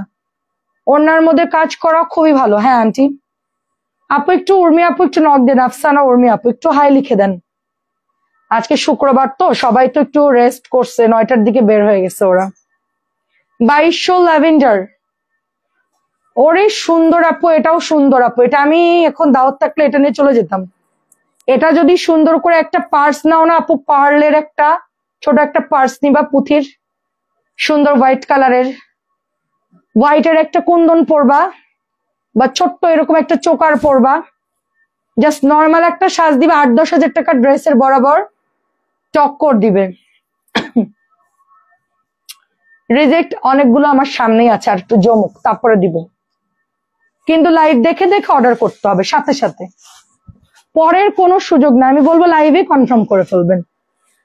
ওনার মধ্যে কাজ করা খুবই ভালো। হ্যাঁ আন্টি আপু একটু উর্মি আপু একটু নক দেন। আফসানা উর্মি আপু একটু হাই লিখে দেন। আজকে শুক্রবার তো সবাই তো একটু রেস্ট করছে, 9টার দিকে বের হয়ে গেছে ওরা। 2200 ল্যাভেন্ডার। ওরে সুন্দর আপু, এটাও সুন্দর আপু। এটা আমি এখন দাওয়াত থাকলে এটা নিয়ে চলে যেতাম। এটা যদি সুন্দর করে একটা পার্স নাও না আপু, পার্লের একটা ছোট একটা পার্স নিবা পুঁথির, সুন্দর হোয়াইট কালারের, হোয়াইটের একটা কুন্দন পরবা, বা ছোট্ট এরকম একটা চোকার পরবা, জাস্ট নর্মাল একটা সাজ দিবা। 8-10 হাজার টাকার ড্রেসের বরাবর টক্কর দিবে। রিজেক্ট অনেকগুলো আমার সামনেই আছে, আর একটু জমুক তারপরে দিব। কিন্তু লাইভ দেখে দেখে অর্ডার করতে হবে সাথে সাথে, পরের কোনো সুযোগ না। আমি বলবো লাইভে কনফার্ম করে ফেলবেন,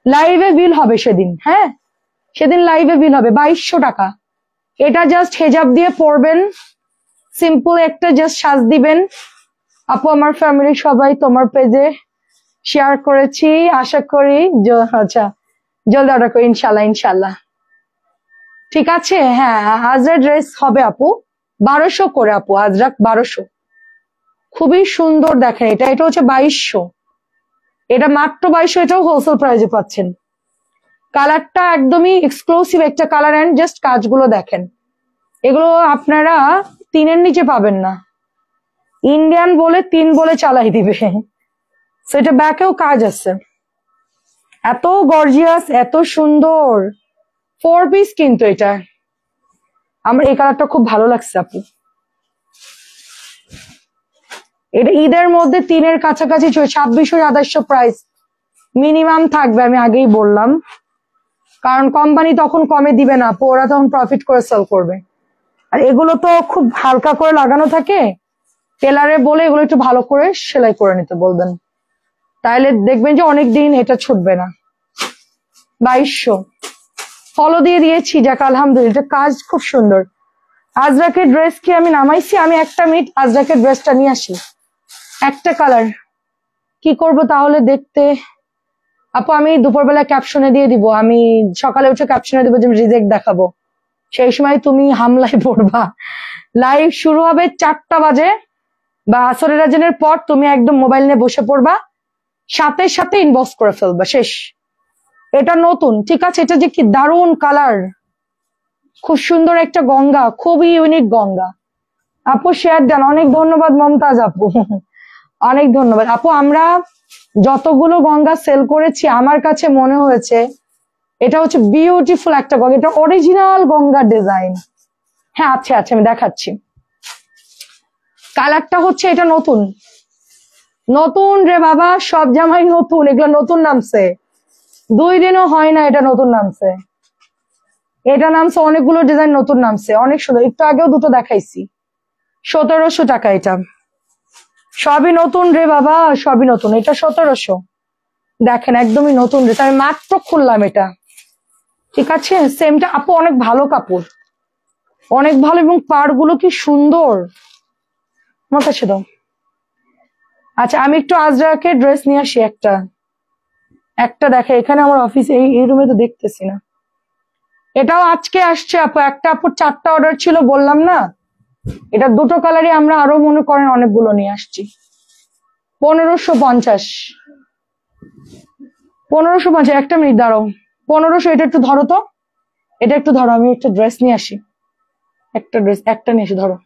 লাইভে বিল হবে সেদিন। হ্যাঁ সেদিন লাইভে বিল হবে 2200 টাকা। এটা জাস্ট হেজাব দিয়ে পরবেন, সিম্পল একটা জাস্ট সাজ দিবেন। আপু আমার ফ্যামিলি সবাই তোমার পেজে শেয়ার করেছি, আশা করি আচ্ছা জলদি অর্ডার করি ইনশাল্লাহ ইনশাল্লাহ। ঠিক আছে। হ্যাঁ আজরাক ড্রেস হবে আপু 1200 করে আপু, আজরাক 1200। খুবই সুন্দর দেখেন। এটা এটা হচ্ছে 2200, এটা মাত্র 2200। এটাও হোলসেল প্রাইসে পাচ্ছেন। কালারটা একদমই এক্সক্লুসিভ একটা কালার, এন্ড জাস্ট কাজগুলো দেখেন। এগুলো আপনারা 3-এর নিচে পাবেন না। ইন্ডিয়ান বলে 3 বলে চালাই দিবে। সেটা ব্যাকেও কাজ আছে। এত গর্জিয়াস, এত সুন্দর 4 পিস কিন্তু এটা। আমার এই কালারটা খুব ভালো লাগছে আপু। এটা ঈদের মধ্যে 3-এর কাছাকাছি 2600-2700 প্রাইস মিনিমাম থাকবে, আমি আগেই বললাম। কারণ কোম্পানি তখন কমে দিবে না, ওরা তখন প্রফিট করে সেল করবে। আর এগুলো তো খুব হালকা করে লাগানো থাকে, টেলারে বলে এগুলো একটু ভালো করে সেলাই করে নিতে বলবেন, তাইলে দেখবেন যে অনেকদিন এটা ছুটবে না। 2200 ফলো দিয়ে দিয়েছি, যাক আলহামদুলিল্লাহ। কাজ খুব সুন্দর। আজরাকের ড্রেস কি আমি নামাইছি? আমি একটা মিনিট আজরাকের ড্রেসটা নিয়ে আসি। একটা কালার কি করব তাহলে দেখতে আপু? আমি দুপুরবেলা ক্যাপশনে দিয়ে দিব, আমি সকালে উঠে ক্যাপশনে দিব যে রিজেক্ট দেখাবো। সেই সময় তুমি হামলায় পড়বা। লাইভ শুরু হবে 4টা বাজে বা আসরের আজানের পর, তুমি একদম মোবাইল নিয়ে বসে পড়বা, সাথে সাথে ইনবক্স করে ফেলবা, শেষ। এটা নতুন, ঠিক আছে? এটা যে কি দারুণ কালার, খুব সুন্দর একটা গঙ্গা, খুবই ইউনিক গঙ্গা। আপু শেয়ার দেন, অনেক ধন্যবাদ মমতাজ আপু, অনেক ধন্যবাদ আপু। আমরা যতগুলো গঙ্গা সেল করেছি আমার কাছে মনে হয়েছে এটা হচ্ছে বিউটিফুল একটা গঙ্গা, এটা অরিজিনাল গঙ্গার ডিজাইন। হ্যাঁ আচ্ছা আচ্ছা, আমি দেখাচ্ছি। কালারটা হচ্ছে এটা নতুন, নতুন রে বাবা, সব জামাই নতুন, এগুলো নতুন নামছে, 2 দিনও হয় না এটা নতুন নামছে। এটা নামছে, অনেকগুলো ডিজাইন নতুন নামছে, অনেক সুন্দর। একটু আগেও দুটো দেখাইছি, 1700 টাকা এটা। সবই নতুন রে বাবা, সবই নতুন। এটা 1700, দেখেন একদমই নতুন ড্রেস, আমি মাত্র খুললাম এটা, ঠিক আছে? সেমটা আপু অনেক ভালো কাপড়, অনেক ভালো, এবং পাড় গুলো কি সুন্দর, আমার কাছে দাও। আচ্ছা আমি একটু আজরাকের ড্রেস নিয়ে আসি একটা, একটা দেখে এখানে আমার অফিসে, এই রুমে তো দেখতেছি না। এটাও আজকে আসছে আপু, একটা আপুর 4টা অর্ডার ছিল বললাম না, এটা দুটো কালারই আমরা আরো মনে করেন অনেকগুলো নিয়ে আসছি। 1550, 1550। একটা মিনিট দাঁড়াও, 1500। এটা একটু ধরো তো, এটা একটু ধরো, আমি একটা ড্রেস নিয়ে আসি, একটা ড্রেস একটা নিয়ে আসি, ধরো।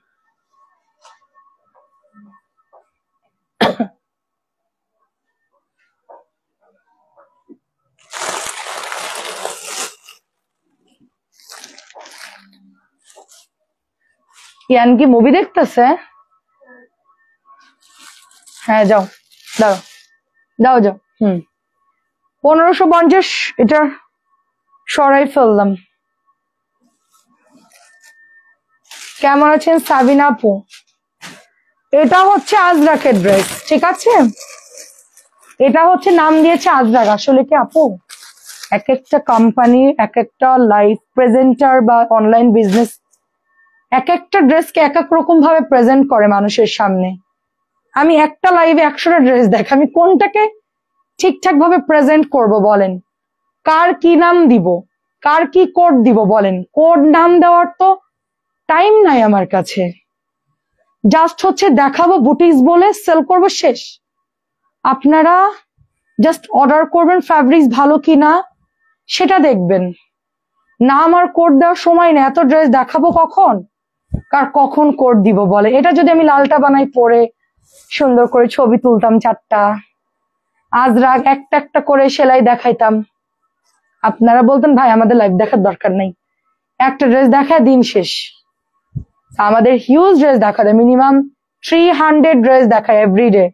ইয়ান কি মুভি দেখতেছে? হ্যাঁ যাও, দাও দাও যাও। 1550, এটা সরাই ফেললাম। কেমন আছেন সাবিনা আপু? এটা হচ্ছে আজরাকের ড্রেস, ঠিক আছে? এটা হচ্ছে নাম দিয়েছে আজরাক, আসলে কি আপু এক একটা কোম্পানি, এক একটা লাইভ প্রেজেন্টার বা অনলাইন বিজনেস এক একটা ড্রেসকে এক এক রকম ভাবে প্রেজেন্ট করে মানুষের সামনে। আমি একটা লাইভে 100টা ড্রেস দেখ, আমি কোনটাকে ঠিকঠাক ভাবে প্রেজেন্ট করব বলেন? কার কি নাম দিব, কার কি কোড দিব বলেন? কোড নাম দেওয়ার তো টাইম নাই আমার কাছে, জাস্ট হচ্ছে দেখাবো বুটিক্স বলে সেল করব, শেষ। আপনারা জাস্ট অর্ডার করবেন, ফ্যাব্রিক্স ভালো কিনা সেটা দেখবেন, না আমার কোড দেওয়ার সময় না, এত ড্রেস দেখাবো কখন, কার কখন কোড দিব বলে? এটা যদি আমি লালটা বানাই পরে সুন্দর করে ছবি তুলতাম 4টা, আজরাক একটা একটা করে সেলাই দেখাইতাম, আপনারা বলতেন ভাই আমাদের লাইভ দেখার দরকার নেই, একটা ড্রেস দেখায় দিন শেষ। আমাদের হিউজ ড্রেস দেখায়, মিনিমাম 300 ড্রেস দেখায় এভরিডে,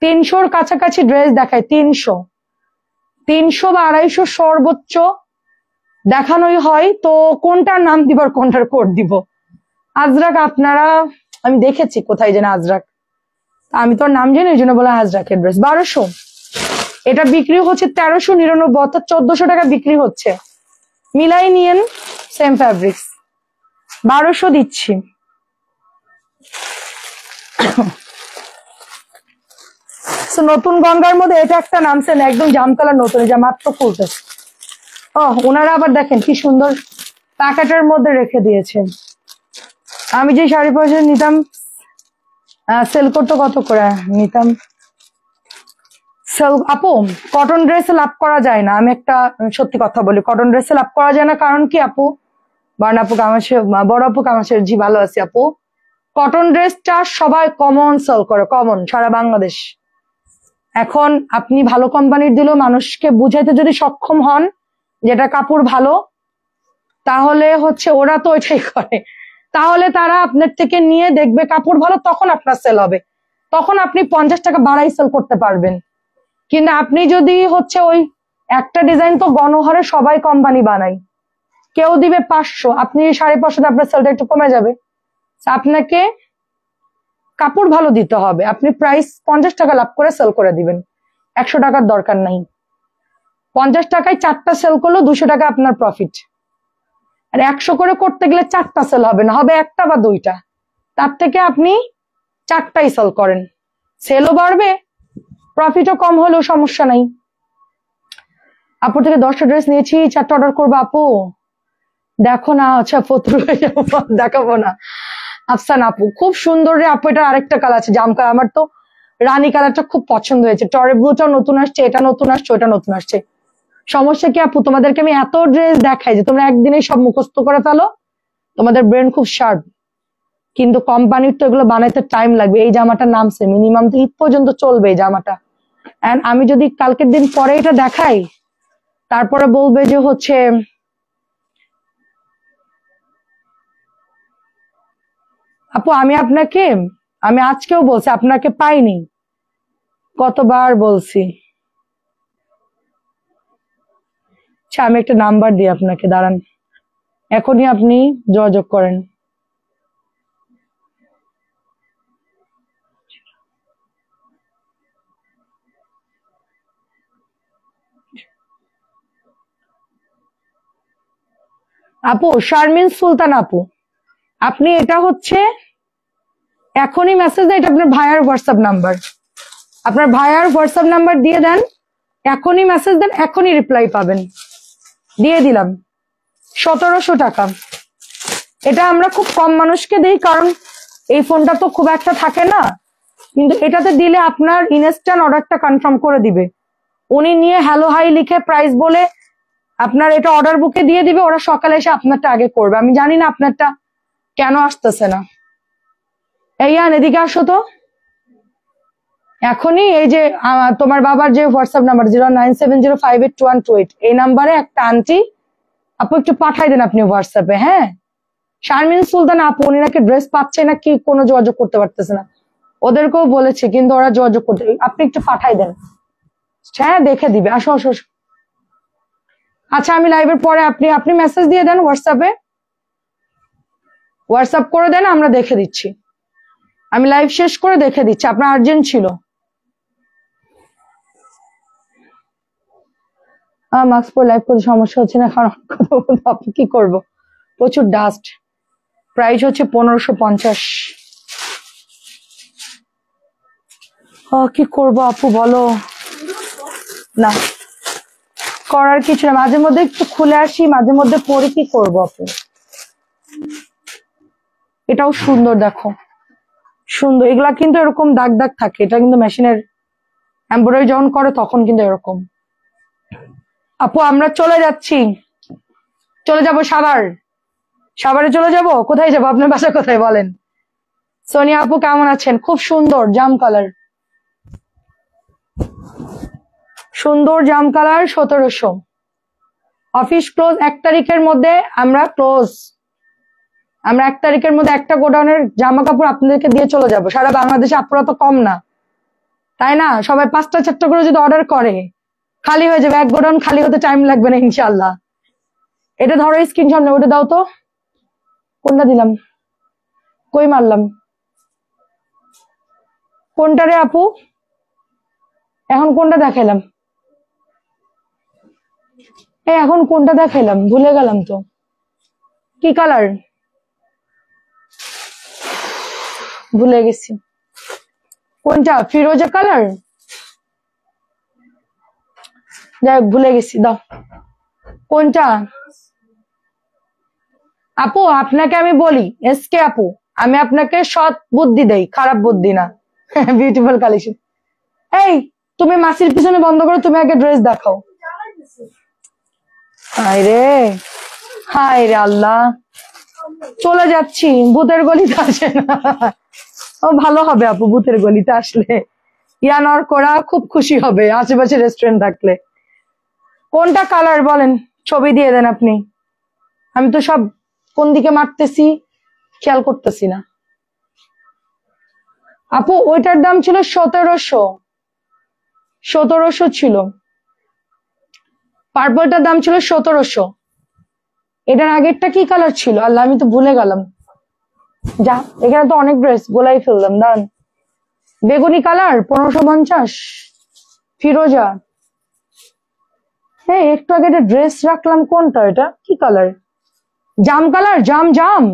300-র কাছাকাছি ড্রেস দেখায়, 300 বা 250 সর্বোচ্চ দেখানোই হয়। তো কোনটার নাম দিব আর কোনটার কোড দিব? আজরাক আপনারা, আমি দেখেছি কোথায় যেন আজরাক, আমি তোর নাম জানি ওই জন্য বলে আজরাকের ড্রেস। 1200, এটা বিক্রি হচ্ছে 1399, অর্থাৎ 1400 টাকা বিক্রি হচ্ছে, মিলাই নিয়েন, সেম ফ্যাব্রিক্স, 1200 দিচ্ছি। নতুন গঙ্গার মধ্যে এটা একটা নামছে না, একদম জাম কালার নতুন, যা মাত্র ফুলতেছে। ওনারা আবার দেখেন কি সুন্দর প্যাকেটের মধ্যে রেখে দিয়েছে। আমি যে শাড়ি পয়সা নিতাম সেল করতে কত করে নিতাম সেল? আপু কটন ড্রেসে লাভ করা যায় না, আমি একটা সত্যি কথা বলি, কটন ড্রেসে লাভ করা যায় না। কারণ কি আপু, বার্ন আপু কামাসে, বড় আপু কামাসের, জি ভালো আছি আপু। কটন ড্রেসটা সবাই কমন সেল করে, কমন সারা বাংলাদেশ। এখন আপনি ভালো কোম্পানির দিলেও মানুষকে বুঝাইতে যদি সক্ষম হন যেটা কাপড় ভালো, তাহলে হচ্ছে ওরা তো ওইটাই করে, তাহলে তারা আপনার থেকে নিয়ে দেখবে কাপড় ভালো, তখন আপনার সেল হবে, তখন আপনি 50 টাকা বাড়াই সেল করতে পারবেন। কিন্তু আপনি যদি হচ্ছে ওই একটা ডিজাইন তো গণহারে সবাই কোম্পানি বানায়, কেউ দিবে 500, আপনি 550, আপনার সেলটা একটু কমে যাবে। আপনাকে কাপড় ভালো দিতে হবে, আপনি প্রাইস 50 টাকা লাভ করে সেল করে দিবেন, 100 টাকার দরকার নাই। 50 টাকায় 4টা সেল করলেও 200 টাকা আপনার প্রফিট। আর 100 করে করতে গেলে 4টা সেল হবে না, হবে 1টা বা 2টা, তার থেকে আপনি 4টাই সেল করেন, সেলও বাড়বে, প্রফিটও কম হলেও সমস্যা নাই। আপুর থেকে 10টা ড্রেস নিয়েছি, 4টা অর্ডার করবো আপু, দেখো না। আচ্ছা ফতুর হয়ে যাবো, দেখাবো না। আফসান আপু খুব সুন্দর রে আপু, এটা আরেকটা কালার আছে জাম কালার, আমার তো রানী কালারটা খুব পছন্দ হয়েছে, টরে ব্লুটাও নতুন আসছে, এটা নতুন আসছে, ওটা নতুন আসছে। সমস্যা কি আপু, তোমাদেরকে আমি এত ড্রেস দেখাই যে তোমরা একদিনে সব মুখস্থ করে ফেলো, তোমাদের ব্রেন খুব শার্প, কিন্তু কোম্পানির তো এগুলো বানাইতে টাইম লাগবে। এই জামাটা নামছে, মিনিমাম তো ঈদ পর্যন্ত চলবে এই জামাটা। এন্ড আমি যদি কালকের দিন পরে এটা দেখাই, তারপরে বলবে যে হচ্ছে আপু আমি আজকেও বলছি আপনাকে পাইনি, কতবার বলছি। আচ্ছা আমি একটা নাম্বার দিই আপনাকে, দাঁড়ান, এখনই আপনি যোগাযোগ করেন। আপু শারমিন সুলতান আপু, আপনি এটা হচ্ছে এখনই মেসেজ দেন, এটা আপনার ভাইয়ার হোয়াটসঅ্যাপ নাম্বার, আপনার ভাইয়ার হোয়াটসঅ্যাপ নাম্বার দিয়ে দেন, এখনই মেসেজ দেন, এখনই রিপ্লাই পাবেন। দিয়ে দিলাম 1700 টাকা। এটা আমরা খুব কম মানুষকে দিই, কারণ এই ফোনটা তো খুব একটা থাকে না, কিন্তু এটাতে দিলে আপনার ইনস্ট্যান্ট অর্ডারটা কনফার্ম করে দিবে। উনি নিয়ে হ্যালো হাই লিখে প্রাইস বলে আপনার এটা অর্ডার বুকে দিয়ে দিবে, ওরা সকালে এসে আপনারটা আগে করবে। আমি জানি না আপনারটা কেন আসতেছে না। এই আন এদিকে আসো তো এখনই। এই যে তোমার বাবার যে হোয়াটসঅ্যাপ নাম্বার 09705821228, এই নাম্বারে একটা আন্টি আপু একটু পাঠাই দেন আপনি হোয়াটসঅ্যাপে। হ্যাঁ শারমিন সুলতান আপু, উনি নাকি ড্রেস পাচ্ছে না কি, কোনো যোগাযোগ করতে পারতেছে না, ওদেরকেও বলেছি কিন্তু ওরা যোগাযোগ করতে, আপনি একটু পাঠাই দেন। হ্যাঁ দেখে দিবে, আসো আসো আসো। আচ্ছা আমি লাইভের পরে আপনি আপনি মেসেজ দিয়ে দেন হোয়াটসঅ্যাপে, হোয়াটসঅ্যাপ করে দেন, আমরা দেখে দিচ্ছি। আমি লাইভ শেষ করে দেখে দিচ্ছি, আপনার আর্জেন্ট ছিল। মাস্ক পরে লাইভ করতে সমস্যা হচ্ছে না, কারণ আপনি কি করবো, প্রচুর ডাস্ট। প্রাইস হচ্ছে 1550। কি করবো আপু বলো না, করার কিছু না, মাঝে মধ্যে একটু খুলে আসি, মাঝে মধ্যে পরে, কি করবো আপু। এটাও সুন্দর, দেখো সুন্দর, এগুলা কিন্তু এরকম দাগ দাগ থাকে, এটা কিন্তু মেশিনের এমব্রয়ডারি যখন করে তখন কিন্তু এরকম। আপু আমরা চলে যাচ্ছি, চলে যাব সাভারে চলে যাব। কোথায় যাব, আপনার বাসা কোথায় বলেন। সোনিয়া আপু কেমন আছেন, খুব সুন্দর জাম কালার, সুন্দর জাম কালার, 1700। অফিস ক্লোজ 1 তারিখের মধ্যে, আমরা 1 তারিখের মধ্যে একটা গোডাউনের জামা কাপড় আপনাদেরকে দিয়ে চলে যাব। সারা বাংলাদেশে আপনারা তো কম না, তাই না, সবাই 5টা 4টা করে যদি অর্ডার করে খালি হয়ে যাবে, এক গোডাউন খালি হতে টাইম লাগবে না ইনশাল্লাহ। এটা ধরো স্ক্রিনশট নেই, ওটা দাও তো, কোনটা দিলাম, কই মারলাম, কোনটা রে আপু, এখন কোনটা দেখাইলাম, এখন কোনটা দেখাইলাম, ভুলে গেলাম তো, কি কালার, ভুলে গেছি কোনটা, ফিরোজা কালার, যাই হোক ভুলে গেছি, দাও কোনটা। আপু আপনাকে আমি বলি, এসকে আপু, আমি আপনাকে সৎ বুদ্ধি দেই, খারাপ বুদ্ধি না। Beautiful collection. এই তুমি মাসির পিছনে বন্ধ করো, তুমি আগে ড্রেস দেখাও। হায় রে, হায় রে আল্লাহ, চলে যাচ্ছি, ভূতের গলিতে আসে না। ও ভালো হবে আপু, ভূতের গলিতে আসলে ইয়ান আর কোরা খুব খুশি হবে, আশেপাশে রেস্টুরেন্ট থাকলে। কোনটা কালার বলেন, ছবি দিয়ে দেন আপনি, আমি তো সব কোন দিকে মারতেছি খেয়াল করতেছি না। আপু ওইটার দাম ছিল 1700 ছিল, পার্পলটার দাম ছিল 1700। এটার আগেরটা কি কালার ছিল আল্লাহ, আমি তো ভুলে গেলাম। যা, এখানে তো অনেক ড্রেস গোলাই ফেললাম, দাঁড়ান। বেগুনি কালার 1550, ফিরোজা। হ্যাঁ একটু আগে একটা ড্রেস রাখলাম, কোনটা এটা, কি কালার, জাম কালার, জাম জাম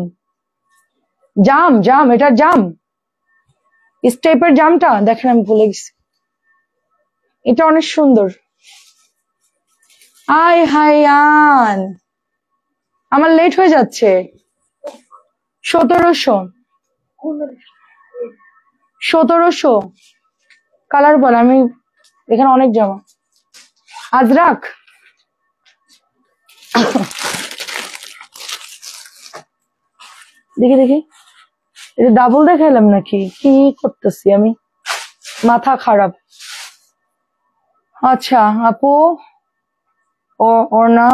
জাম জাম, এটা জাম, ইস টাইপের জামটা দেখেন, আমি ভুলে গেছি। এটা অনেক সুন্দর। আয় হায়ান, আমার লেট হয়ে যাচ্ছে। 1700, কালার বল, আমি এখানে অনেক জামা। আজরাক, দেখি দেখি, এটা ডাবল দেখাইলাম নাকি, কি করতেছি আমি, মাথা খারাপ। আচ্ছা আপু, ওড়না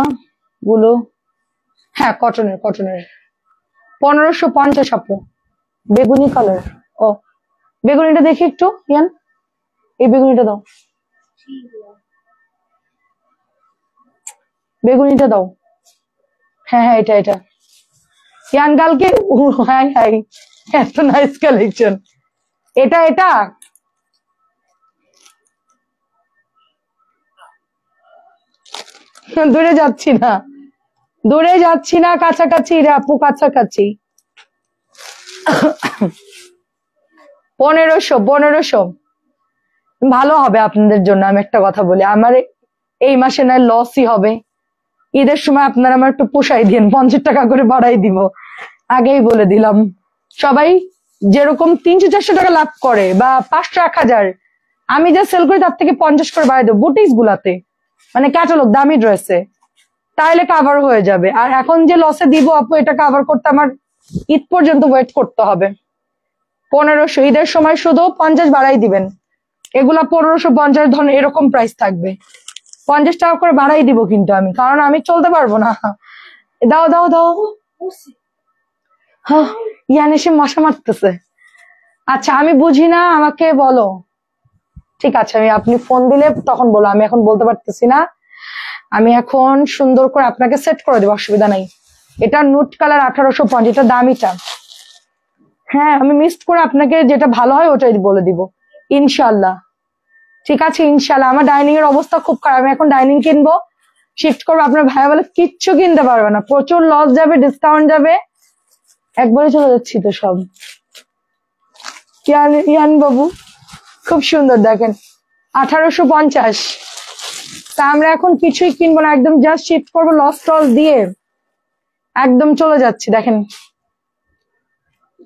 গুলো, হ্যাঁ কটনের, 1550 আপু, বেগুনি কালার। ও বেগুনিটা দেখি একটু ইয়ান, এই বেগুনিটা দাও, বেগুনিটা দাও। হ্যাঁ হ্যাঁ, এটা এটা ইয়ান কালকে, হ্যাঁ হ্যাঁ, এত নাইস কালেকশন। এটা এটা দূরে যাচ্ছি না, দূরে যাচ্ছি না, কাছাকাছি রে আপু, কাছাকাছি। 1500 ভালো হবে আপনাদের জন্য। আমি একটা কথা বলি, আমার এই মাসে নয় লসই হবে, ঈদের সময় আপনারা আমার একটু পোষাই দিন, 50 টাকা করে বাড়াই দিব, আগেই বলে দিলাম। সবাই যেরকম 300-400 টাকা লাভ করে বা 500-1000, আমি যা সেল করি তার থেকে 50 করে বাড়াই দেবো বুটিক্স গুলাতে, মানে ক্যাটালগ দামি ড্রেসে, তাহলে কাভার হয়ে যাবে। আর এখন যে লসে দিব আপু, এটা কাভার করতে আমার ঈদ পর্যন্ত ওয়েট করতে হবে। 1500 ঈদের সময় শুধু 50 বাড়াই দিবেন, এগুলা 1550 ধরনের এরকম প্রাইস থাকবে, 50 টাকা করে বাড়াই দিব কিন্তু আমি, কারণ আমি চলতে পারবো না। দাও দাও দাও, ইয়ান এসে মশা মারতেছে। আচ্ছা আমি বুঝি না, আমাকে বলো। ঠিক আছে, আমি আপনি ফোন দিলে তখন বলো, আমি এখন বলতে পারতেছি না, আমি এখন সুন্দর করে আপনাকে সেট করে দেবো, অসুবিধা নাই। এটা নুট কালার 1850, এটা দামিটা। হ্যাঁ আমি মিক্সড করে আপনাকে যেটা ভালো হয় ওটাই বলে দিব ইনশাল্লাহ। ঠিক আছে ইনশাল্লাহ। আমার ডাইনিং এর অবস্থা খুব খারাপ, আমি এখন ডাইনিং কিনবো, শিফট করবো। আপনার ভাইয়া বলে কিচ্ছু কিনতে পারবে না, প্রচুর লস যাবে, ডিসকাউন্ট যাবে, একবারে চলে যাচ্ছি তো সব। ইয়ান বাবু খুব সুন্দর, দেখেন 1850। তা আমরা এখন কিছুই কিনবো না, একদম জাস্ট শিফট করবো, লস টস দিয়ে একদম চলে যাচ্ছি। দেখেন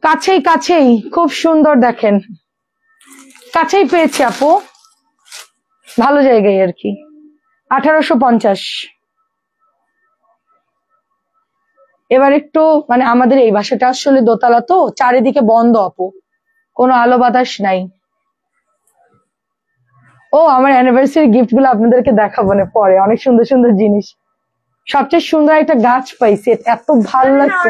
কাছেই কাছেই, খুব সুন্দর, দেখেন কাছেই পেয়েছি আপু, ভালো জায়গায় আর কি। 1850। এবার একটু মানে আমাদের এই বাসাটা আসলে দোতলা তো, চারিদিকে বন্ধ আপু, কোনো আলো বাতাস নাই। ও আমার অ্যানিভার্সারি গিফট গুলো আপনাদেরকে দেখাবো না পরে, অনেক সুন্দর সুন্দর জিনিস। সবচেয়ে সুন্দর একটা গাছ পাইছি, এত ভালো লাগছে।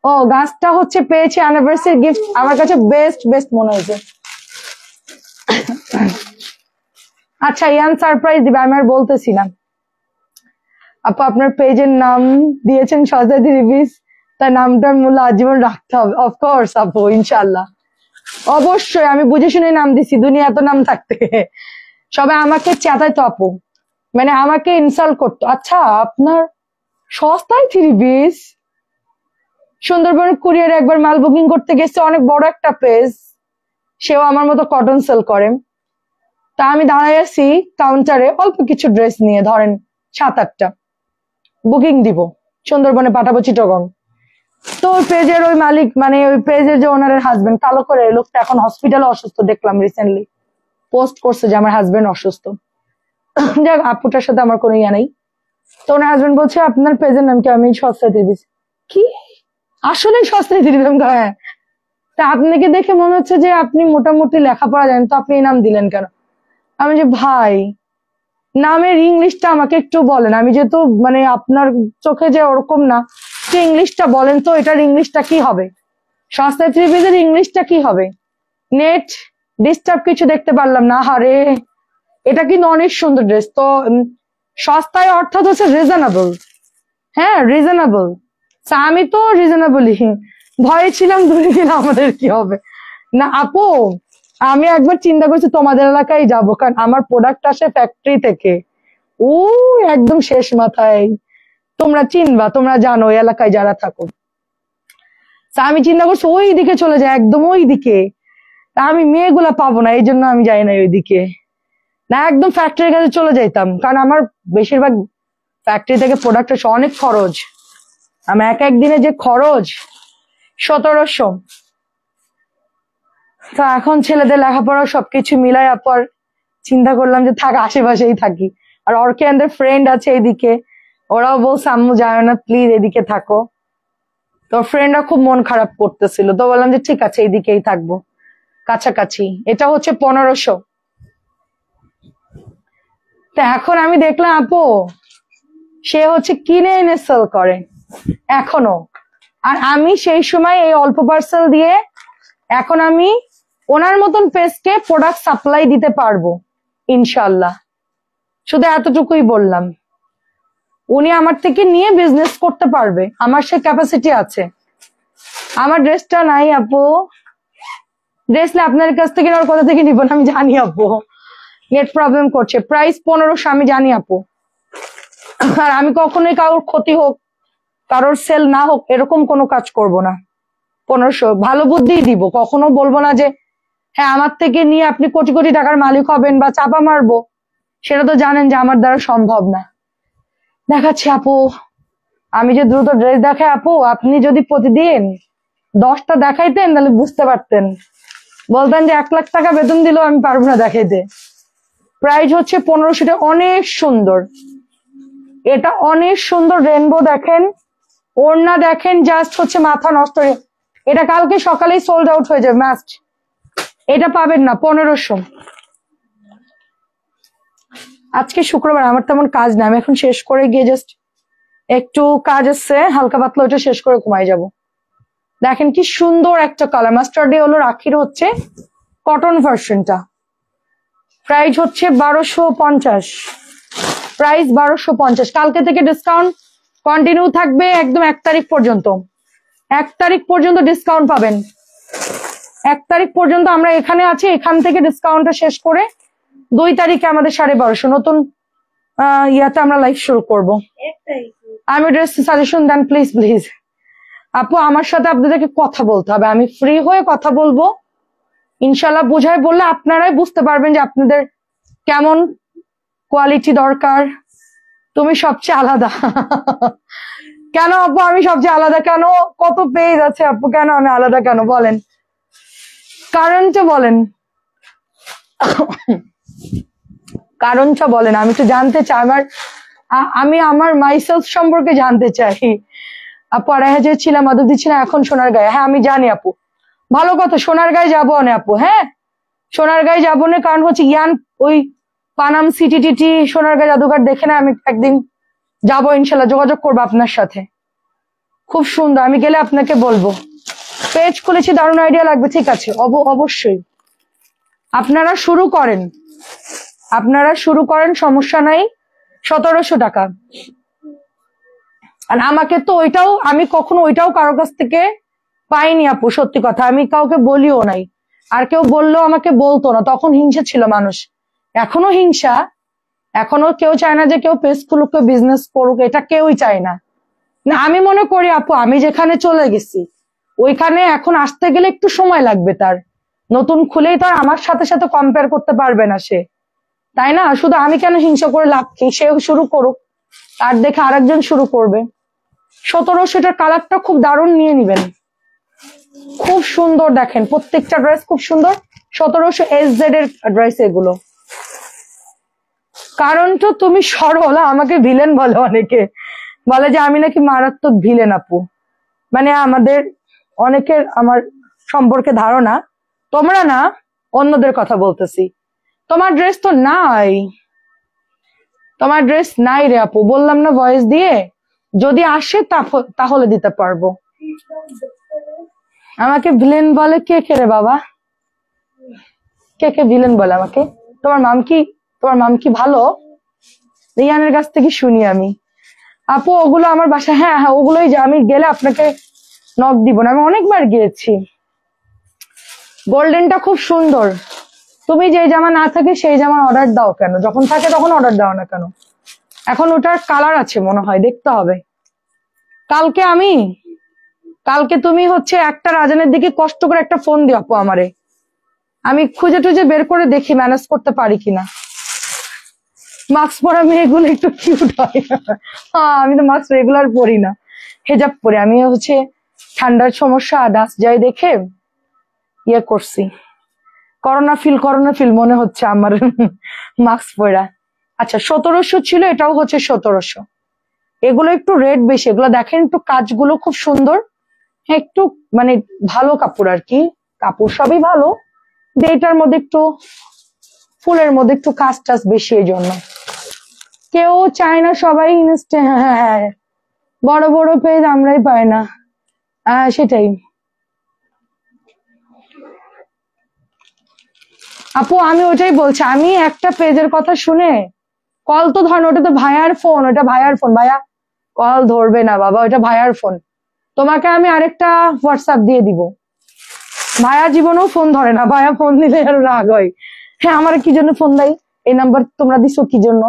ও গাছটা হচ্ছে পেয়েছি অ্যানিভার্সারি গিফট, আমার কাছে বেস্ট বেস্ট মনে হয়েছে। আচ্ছা ইয়ান সারপ্রাইজ দিবে, আমি আর বলতেছি না। আপু আপনার পেজের নাম দিয়েছেন সজাদি রিভিউজ, তার নামটার মূল্য আজীবন রাখতে হবে। অফকোর্স আপু, ইনশাল্লাহ, অবশ্যই আমি বুঝে শুনে নাম দিছি, দুনিয়া এত নাম থাকতে সবাই আমাকে চেতাইতো আপু, মানে আমাকে ইনসাল্ট করতো। আচ্ছা আপনার সস্তায় 3 পিস, সুন্দরবন কুরিয়ারে একবার মাল বুকিং করতে গেছে, অনেক বড় একটা পেজ, সেও আমার মতো কটন সেল করে। তা আমি দাঁড়ায় আছি কাউন্টারে, অল্প কিছু ড্রেস নিয়ে, ধরেন 7-8টা বুকিং দিব, সুন্দরবনে পাঠাবো চিটাগং। তো ওই পেজের ওই মালিক, মানে ওই পেজের যে ওনারের হাজবেন্ড, কালো করে, লোকটা এখন হসপিটালে অসুস্থ, দেখলাম রিসেন্টলি পোস্ট করছে যে আমার হাজবেন্ড অসুস্থ। যাক আপুটার সাথে আমার কোনো ইয়া নেই। তো ওনার হাজবেন্ড বলছে আপনার পেজের নাম কি, আমি সস্তায় 3 পিস। কি আসলে সস্তায় 3 পিস? হ্যাঁ। তা আপনাকে দেখে মনে হচ্ছে যে আপনি মোটামুটি লেখাপড়া জানেন, তো আপনি এই নাম দিলেন কেন? আমি যে ভাই নামের ইংলিশটা আমাকে একটু বলেন, আমি যেহেতু মানে আপনার চোখে যে ওরকম না, যে ইংলিশটা বলেন তো, এটার ইংলিশটা কি হবে, সস্তায় 3 পিসের ইংলিশটা কি হবে? নেট ডিস্টার্ব কিছু দেখতে পারলাম না, হারে এটা কিন্তু অনেক সুন্দর ড্রেস। তো সস্তায় অর্থাৎ হচ্ছে রিজনেবল, হ্যাঁ রিজনেবল। আমি তো রিজনেবলই, ভয়ে ছিলাম দূরে গেলে আমাদের কি হবে। না আপু, আমি একবার চিন্তা করছি তোমাদের এলাকায় যাব, কারণ আমার প্রোডাক্ট আসে ফ্যাক্টরি থেকে, ও একদম শেষ মাথায়, তোমরা চিনবা, তোমরা জানো ওই এলাকায় যারা থাকো। আমি চিন্তা করছি ওই দিকে চলে যায়, একদম ওই দিকে, আমি মেয়েগুলা পাবো না, এই জন্য আমি যাই না ওইদিকে, না একদম ফ্যাক্টরির কাছে চলে যাইতাম, কারণ আমার বেশিরভাগ ফ্যাক্টরি থেকে প্রোডাক্ট আসে, অনেক খরচ, আমি এক একদিনে যে খরচ 1700। তো এখন ছেলেদের লেখাপড়া সবকিছু মিলাই পর চিন্তা করলাম যে থাক আশেপাশেই থাকি। আর অর্কেন্দ্রের ফ্রেন্ড আছে এইদিকে, ওরাও বলছে আম্মু যায় না প্লিজ এদিকে থাকো। তো ফ্রেন্ডরা খুব মন খারাপ করতেছিল, তো বললাম যে ঠিক আছে এইদিকেই থাকবো কাছাকাছি। এটা হচ্ছে 1500। তো এখন আমি দেখলাম আপু সে হচ্ছে কিনে এনে সেল করে এখনো। আর আমি সেই সময় এই অল্প পার্সেল দিয়ে এখন আমি ওনার মতন পেজকে প্রোডাক্ট সাপ্লাই দিতে পারবো ইনশাল্লাহ। শুধু এতটুকুই বললাম, উনি আমার থেকে নিয়ে বিজনেস করতে পারবে, আমার সে ক্যাপাসিটি আছে। আমার ড্রেসটা নাই আপু, ড্রেসলে আপনার কাছ থেকে আর কোথা থেকে নিব না আমি জানি আপু, নেট প্রবলেম করছে। প্রাইস 1500 আমি জানি আপু। আর আমি কখনোই কারোর ক্ষতি হোক, কারোর সেল না হোক এরকম কোনো কাজ করব না। 1500 ভালো বুদ্ধি দিব, কখনো বলবো না যে হ্যাঁ আমার থেকে নিয়ে আপনি কোটি কোটি টাকার মালিক হবেন বা চাপা মারবো, সেটা তো জানেন যে আমার দ্বারা সম্ভব না। দেখাচ্ছি আপু, আমি যে দ্রুত ড্রেস দেখাই আপু, আপনি যদি প্রতিদিন 10টা দেখাইতেন তাহলে বুঝতে পারতেন, বলতেন যে 1 লাখ টাকা বেতন দিলেও আমি পারবো না দেখাইতে। প্রাইস হচ্ছে 1500। অনেক সুন্দর, এটা অনেক সুন্দর। রেনবো দেখেন, ওড়না দেখেন, জাস্ট হচ্ছে মাথা নষ্ট। এটা কালকে সকালেই সোল্ড আউট হয়ে যাবে মাস্ট, এটা পাবেন না। 1500। আজকে শুক্রবার, আমার তেমন কাজ না, আমি এখন শেষ করে গিয়ে জাস্ট একটু কাজ আছে হালকা পাতলা, ওটা শেষ করে ঘুমাই যাব। দেখেন কি সুন্দর একটা কালার, মাস্টার্ডে হলো রাখির হচ্ছে কটন ভার্সনটা। প্রাইস হচ্ছে 1250, প্রাইস 1250। কালকে থেকে ডিসকাউন্ট কন্টিনিউ থাকবে একদম 1 তারিখ পর্যন্ত। 1 তারিখ পর্যন্ত ডিসকাউন্ট পাবেন। 1 তারিখ পর্যন্ত আমরা এখানে আছি, এখান থেকে ডিসকাউন্টটা শেষ করে 2 তারিখে আমাদের 1250 নতুন ইয়াতে আমরা লাইভ শুরু করব। আমি ড্রেস সাজেশন দেন প্লিজ প্লিজ আপু, আমার সাথে আপনাদেরকে কথা বলতে হবে, আমি ফ্রি হয়ে কথা বলবো ইনশাল্লাহ। বুঝাই বললে আপনারাই বুঝতে পারবেন যে আপনাদের কেমন কোয়ালিটি দরকার। তুমি সবচেয়ে আলাদা কেন আপু? আমি সবচেয়ে আলাদা কেন? কত পেজ আছে আপু, কেন আমি আলাদা কেন বলেন? কারণটা বলেন, কারণটা বলেন, আমি তো জানতে চাই। আমি আমার মাইসেলফ সম্পর্কে জানতে চাই। আপু 2500 ছিলাম, মাধবদী ছিলাম, এখন সোনারগাঁয়ে। হ্যাঁ আমি জানি আপু, ভালো কথা। সোনারগাঁয়ে যাবো না আপু, হ্যাঁ সোনারগাঁয়ে যাবো না, কারণ হচ্ছে ইয়ান ওই পানাম সিটি টিটি সোনারগাঁও জাদুঘর দেখে না, আমি একদিন যাবো ইনশাল্লাহ, যোগাযোগ করবো আপনার সাথে। খুব সুন্দর, আমি গেলে আপনাকে বলবো। পেজ খুলেছি, দারুণ আইডিয়া লাগবে, ঠিক আছে অবশ্যই। আপনারা শুরু করেন, আপনারা শুরু করেন, সমস্যা নাই। 1700 টাকা। আর আমাকে তো ওইটাও, আমি কখনো ওইটাও কারোর কাছ থেকে পাইনি আপু, সত্যি কথা। আমি কাউকে বলিও নাই, আর কেউ বললেও আমাকে বলতো না, তখন হিংসা ছিল মানুষ। এখনো হিংসা, এখনো কেউ চায় না যে কেউ পেজ খুলুক, কেউ বিজনেস করুক, এটা কেউই চায় না। না আমি মনে করি আপু, আমি যেখানে চলে গেছি ওইখানে এখন আসতে গেলে একটু সময় লাগবে তার। নতুন খুলেই তো আর আমার সাথে সাথে কম্পেয়ার করতে পারবে না সে, তাই না? শুধু আমি কেন হিংসা করে লাভ কি? সে শুরু করুক, তার দেখে আরেকজন শুরু করবে। 1700 কালারটা খুব দারুণ, নিয়ে নিবেন, খুব সুন্দর। দেখেন প্রত্যেকটা ড্রেস খুব সুন্দর। 1700 SZ এর ড্রেস এগুলো। কারণ তো তুমি সরল, আমাকে ভিলেন বলে, অনেকে বলে যে আমি নাকি মারাত্মক ভিলেন আপু। মানে আমাদের অনেকের আমার সম্পর্কে ধারণা, তোমরা না, অন্যদের কথা বলতেছি। তোমার ড্রেস তো নাই, তোমার ড্রেস নাই রে আপু, বললাম না ভয়েস দিয়ে, যদি আসে তাহলে দিতে পারবো। আমাকে ভিলেন বলে কে কে রে বাবা? কে কে ভিলেন বলে আমাকে? তোমার মাম কি ভালো? রিয়ানের কাছ থেকে শুনি আমি। আপু ওগুলো আমার বাসা, হ্যাঁ হ্যাঁ ওগুলোই, যে আমি গেলে আপনাকে নক দিব না, আমি অনেকবার গিয়েছি। গোল্ডেনটা খুব সুন্দর। তুমি যে জামা না থাকে সেই জামা অর্ডার দাও কেন? যখন থাকে তখন অর্ডার দাও না কেন? এখন ওটার কালার আছে মনে হয়, দেখতে হবে। কালকে তুমি হচ্ছে 1টা রাজানের দিকে কষ্ট করে একটা ফোন দিও আপু আমারে, আমি খুঁজে টুজে বের করে দেখি ম্যানেজ করতে পারি কিনা। মাস্ক পরা মেয়েগুলো একটু কিউট হয়। হ্যাঁ আমি তো মাস্ক রেগুলার পরি না, হেজাব পরি। আমি হচ্ছে ঠান্ডার সমস্যা, ডাস্ট যাই দেখে ইয়ে করছি। করোনা ফিল মনে হচ্ছে আমার মাস্ক পরা। আচ্ছা 1700 ছিল, এটাও হচ্ছে 1700। এগুলো একটু রেট বেশি, এগুলো দেখেন একটু কাজগুলো খুব সুন্দর। হ্যাঁ একটু মানে ভালো কাপড় আর কি, কাপড় সবই ভালো, এটার মধ্যে একটু ফুলের মধ্যে একটু কাজ টাজ বেশি, এই জন্য কেউ চায় না, সবাই ইনস্টে হ্যাঁ বড় বড় পেজ আমরাই পাই না। সেটাই আপু, আমি ওটাই বলছি, আমি একটা পেজের কথা শুনে কল তো ধর, ওটা তো ভাইয়ার ফোন, ওটা ভাইয়ার ফোন, ভাইয়া কল ধরবে না বাবা, ওটা ভাইয়ার ফোন। তোমাকে আমি আরেকটা হোয়াটসঅ্যাপ দিয়ে দিব, ভাইয়া জীবনেও ফোন ধরে না, ভাইয়া ফোন দিলে আরো রাগ হয়। হ্যাঁ আমার কি জন্য ফোন দেয়, এই নাম্বার তোমরা দিছো কি জন্য?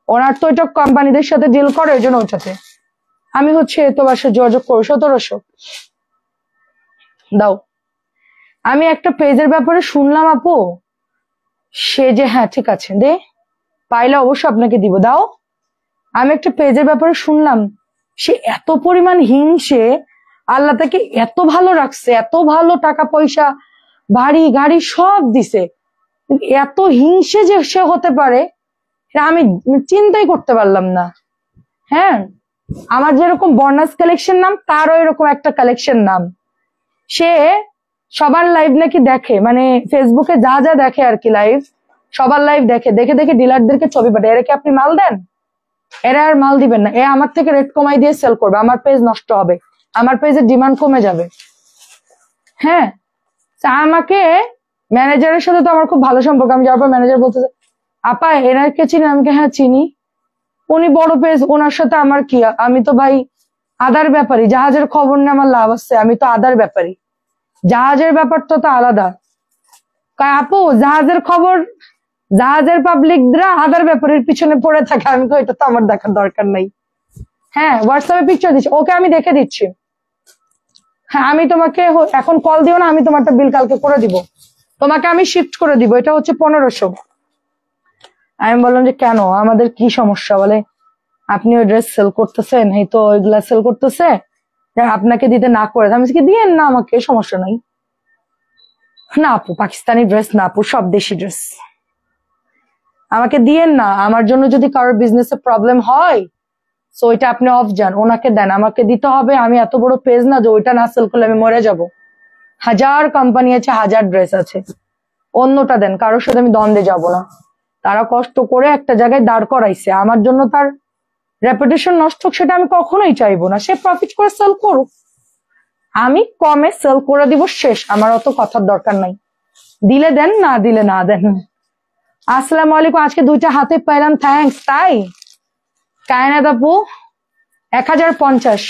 ওনার তো ওইটা কোম্পানিদের সাথে ডিল করে, ওই জন্য ওইটাতে আমি হচ্ছে তোমার সাথে যোগাযোগ করো। 1700 দাও। আমি একটা পেজের ব্যাপারে শুনলাম আপু, সে যে হ্যাঁ ঠিক আছে দে, পাইলে অবশ্যই আপনাকে দিব, দাও। আমি একটা পেজের ব্যাপারে শুনলাম, সে এত পরিমাণ হিংসে, আল্লাহ তাকে এত ভালো রাখছে, এত ভালো টাকা পয়সা বাড়ি গাড়ি সব দিছে, এত হিংসে যে সে হতে পারে আমি চিন্তাই করতে পারলাম না। হ্যাঁ আমার যেরকম বর্নাস কালেকশন নাম, তারও এরকম একটা কালেকশন নাম। সে সবার লাইভ নাকি দেখে, মানে ফেসবুকে যা যা দেখে আর কি লাইভ, সবার লাইভ দেখে, দেখে দেখে ডিলারদেরকে ছবি পাঠায়, এরা কি আপনি মাল দেন? এরা আর মাল দিবেন না, এ আমার থেকে রেট কমাই দিয়ে সেল করবে, আমার পেজ নষ্ট হবে, আমার পেজের ডিমান্ড কমে যাবে। হ্যাঁ আমাকে ম্যানেজারের সাথে তো আমার খুব ভালো সম্পর্ক, আমি যাওয়ার পর ম্যানেজার বলতেছে আপা এনাকে চিনি, আমাকে হ্যাঁ চিনি, উনি বড় পেজ, ওনার সাথে আমার কি, আমি তো ভাই আদার ব্যাপারী, জাহাজের খবর নিয়ে আমার লাভ আছে, আমি তো আদার ব্যাপারী, জাহাজের ব্যাপারটা তো আলাদা। আপু জাহাজের খবর, জাহাজের পাবলিকরা আদার ব্যাপারের পিছনে পড়ে থাকে, আমি তো এটা তো আমার দেখার দরকার নাই। হ্যাঁ হোয়াটসঅ্যাপে পিকচার দিচ্ছি, ওকে আমি দেখে দিচ্ছি। হ্যাঁ আমি তোমাকে এখন কল দিও না, আমি তোমারটা বিল কালকে করে দিব, তোমাকে আমি শিফট করে দিব, এটা হচ্ছে 1500। আমি বললাম যে কেন, আমাদের কি সমস্যা? বলে আপনি ওই ড্রেস সেল করতেছেন, এই তো ওইগুলা সেল করতেছে, আপনাকে দিতে না করে, আমি কি দিয়েন না আমাকে, সমস্যা নাই। না আপু পাকিস্তানি ড্রেস না আপু, সব দেশি ড্রেস, আমাকে দিয়েন না, আমার জন্য যদি কারোর বিজনেসে প্রবলেম হয় তো ওইটা আপনি অফ যান, ওনাকে দেন, আমাকে দিতে হবে, আমি এত বড় পেজ না যে ওইটা না সেল করলে আমি মরে যাব। হাজার কোম্পানি আছে, হাজার ড্রেস আছে, অন্যটা দেন, কারোর সাথে আমি দ্বন্দ্বে যাব না। তারা কষ্ট করে একটা জায়গায় দাঁড় করাইছে, আমার জন্য তার রেপুটেশন নষ্ট হোক সেটা আমি কখনোই চাইবো না, সে প্রফিট করে সেল করুক, আমি কমে সেল করে দিব, শেষ, আমার অত কথার দরকার নাই, দিলে দেন, না দিলে না দেন। আসসালামু আলাইকুম, আজকে 2টা হাতে পাইলাম, থ্যাংকস। তাই কায়নাত আপু 1050।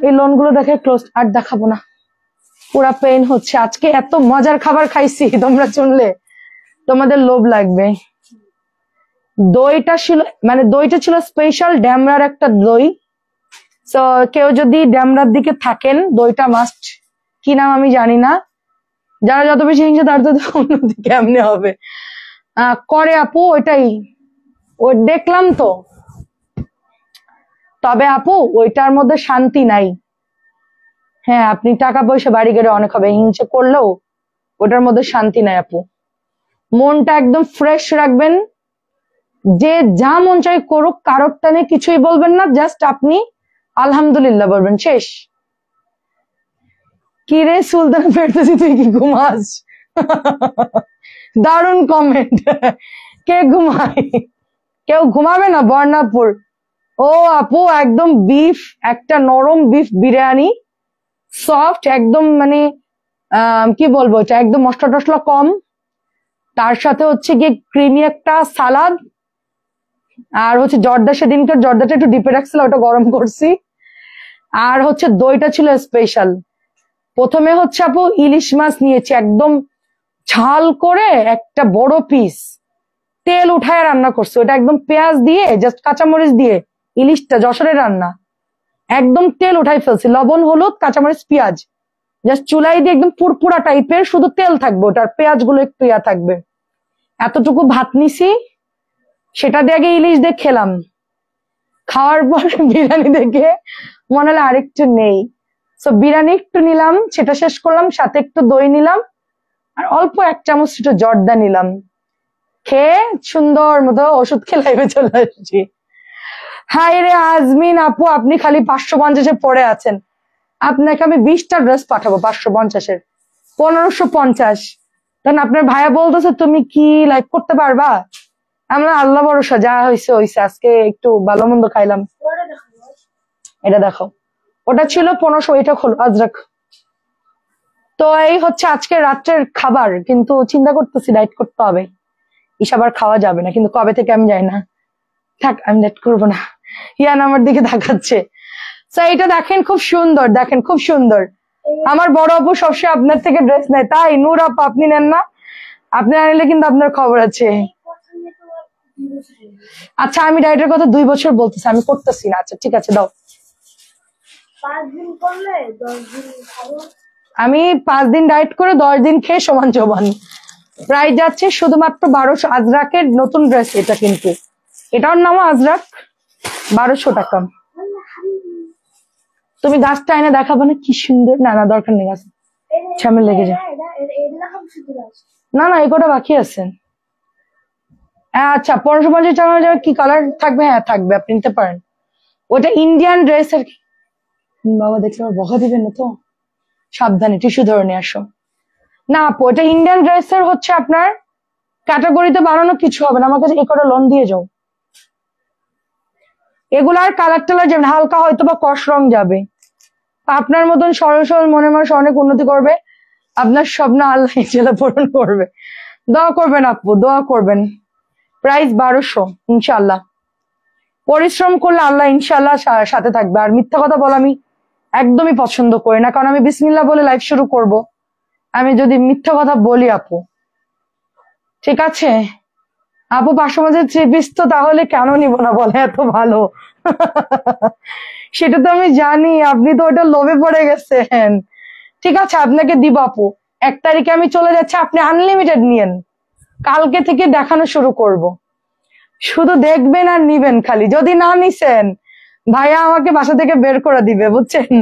এই লোন গুলো দেখে ক্লোজ, আর দেখাবো না, পুরা পেইন হচ্ছে, আজকে এত মজার খাবার খাইছি, তোমরা শুনলে তোমাদের লোভ লাগবে। দইটা ছিল, মানে দইটা ছিল স্পেশাল ড্যামরার একটা দই, তো কেউ যদি ড্যামরার দিকে থাকেন দইটা মাস্ট, কি নাম আমি জানি না, যারা যত বেশি হিংসা তার তো উন্নতি কেমনে হবে করে আপু, ওইটাই ওই দেখলাম তো, তবে আপু ওইটার মধ্যে শান্তি নাই। হ্যাঁ আপনি টাকা পয়সা বাড়ি গেলে অনেক হবে, হিংসা করলেও ওটার মধ্যে শান্তি নাই আপু, মনটা একদম ফ্রেশ রাখবেন, যে যা মন চাই করুক, কারোর টানে কিছুই বলবেন না, জাস্ট আপনি আলহামদুলিল্লাহ বলবেন, শেষ। কি রে সুলতান ফেরতেছি, তুই কি ঘুমাস? দারুণ কমেন্ট, কে ঘুমায়? কেউ ঘুমাবে না বর্ণাপুর। ও আপু একদম বিফ, একটা নরম বিফ বিরিয়ানি, সফট একদম, মানে কি বলবো, এটা একদম মশলা টসলা কম, তার সাথে হচ্ছে গিয়ে ক্রিমি একটা সালাদ, আর হচ্ছে জর্দা, সেদিনকার জর্দাটা একটু ডিপে রাখছিল, ওটা গরম করছি, আর হচ্ছে দইটা ছিল স্পেশাল। প্রথমে হচ্ছে আপু ইলিশ মাছ নিয়েছি, একদম ঝাল করে একটা বড় পিস, তেল উঠায় রান্না করছে, ওটা একদম পেঁয়াজ দিয়ে জাস্ট কাঁচামরিচ দিয়ে, ইলিশটা যশোরের রান্না, একদম তেল উঠাই ফেলছি, লবণ হলুদ কাঁচামরিচ পেঁয়াজ জাস্ট চুলাই দিয়ে একদম পুরপুরা টাইপের, শুধু তেল থাকবে, ওটার পেঁয়াজ গুলো একটু ইয়া থাকবে, এতটুকু ভাত নিছি, সেটা দিয়ে আগে ইলিশ দিয়ে খেলাম, খাওয়ার পর বিরিয়ানি দেখে মনে হলো আরেকটু নেই, তো বিরিয়ানি একটু নিলাম, সেটা শেষ করলাম, সাথে একটু দই নিলাম, আর অল্প 1 চামচ একটু জর্দা নিলাম। খেয়ে সুন্দর মতো ওষুধ খেয়ে লাইভে চলে আসছি। হাই রে আজমিন আপু, আপনি খালি 550-এ পড়ে আছেন। আপনাকে আমি 20টা ড্রেস পাঠাবো 550-এর, 1550। কারণ আপনার ভাইয়া বলতেছে তুমি কি লাইভ করতে পারবা? আমরা আল্লাহ ভরসা, যা হয়েছে হয়েছে, আজকে একটু ভালো মন্দ খাইলাম। এটা দেখো, ওটা ছিল 1500, এটা খোলো আজরাক। তো এই হচ্ছে আজকে রাত্রের খাবার, কিন্তু চিন্তা করতেছি ডাইট করতে হবে। ইসাবার খাওয়া যাবে না, কিন্তু কবে থেকে আমি জানি না। থাক, আমি ডাইট করবো না। ইয়ান আমার দিকে তাকাচ্ছে। তো এইটা দেখেন, খুব সুন্দর, দেখেন খুব সুন্দর। আমার বড় আপু সবসময় আপনার থেকে ড্রেস নেয়, তাই? নূর আপু আপনি নেন না? আপনি আনলে কিন্তু আপনার খবর আছে। আচ্ছা, আমি ডায়েটের কথা 2 বছর বলতেছি, আমি করতেছি না। আচ্ছা ঠিক আছে, দাও। 5 দিন করলে 10 দিন খাবো। আমি 5 দিন ডায়েট করে 10 দিন খেয়ে সমান সমান। প্রাইস যাচ্ছে শুধুমাত্র 1200। আজরাকের নতুন ড্রেস এটা, কিন্তু এটার নামও আজরাক। 1200 টাকা। তুমি গাছটা এনে দেখাবো না? কি সুন্দর। না না, দরকার নেই, গাছ ঝামেল লেগে যায়। না না, এই কটা বাকি আছে। আচ্ছা, 1550 টাকা কি কালার থাকবে? হ্যাঁ থাকবে, আপনি নিতে পারেন। ওটা ইন্ডিয়ান ড্রেস আর কি। বাবা দেখলে আবার বকা দিবেন না তো? সাবধানে টিস্যু ধরে নিয়ে আসো। না আপু, এটা ইন্ডিয়ান ড্রেসের হচ্ছে আপনার ক্যাটাগরিতে বানানো, কিছু হবে না। আমার কাছে এই কটা লোন দিয়ে যাও। এগুলার কালার টালার যাবে, হালকা হয়তো বা কষ রং যাবে। আপনার মতন সরল সরল মনে মানুষ অনেক উন্নতি করবে। আপনার স্বপ্ন আল্লাহ জেলা পূরণ করবে। দোয়া করবেন আপু, দোয়া করবেন। প্রাইস 1200, ইনশাল্লাহ। পরিশ্রম করলে আল্লাহ ইনশাল্লাহ সাথে থাকবে। আর মিথ্যা কথা বলা আমি একদমই পছন্দ করি না, কারণ আমি বিসমিল্লাহ বলে লাইভ শুরু করব। আমি যদি মিথ্যা কথা বলি আপু, ঠিক আছে? আপু 550 3 পিস তো তাহলে কেন নিব না বলে, এত ভালো। সেটা তো আমি জানি, আপনি তো ওটা লোভে পড়ে গেছেন। ঠিক আছে, আপনাকে দিব আপু। 1 তারিখে আমি চলে যাচ্ছি, আপনি আনলিমিটেড নিয়েন। কালকে থেকে দেখানো শুরু করব। শুধু দেখবেন আর নিবেন খালি। যদি না নিছেন, ভাইয়া আমাকে বাসা থেকে বের করে দিবে, বুঝছেন?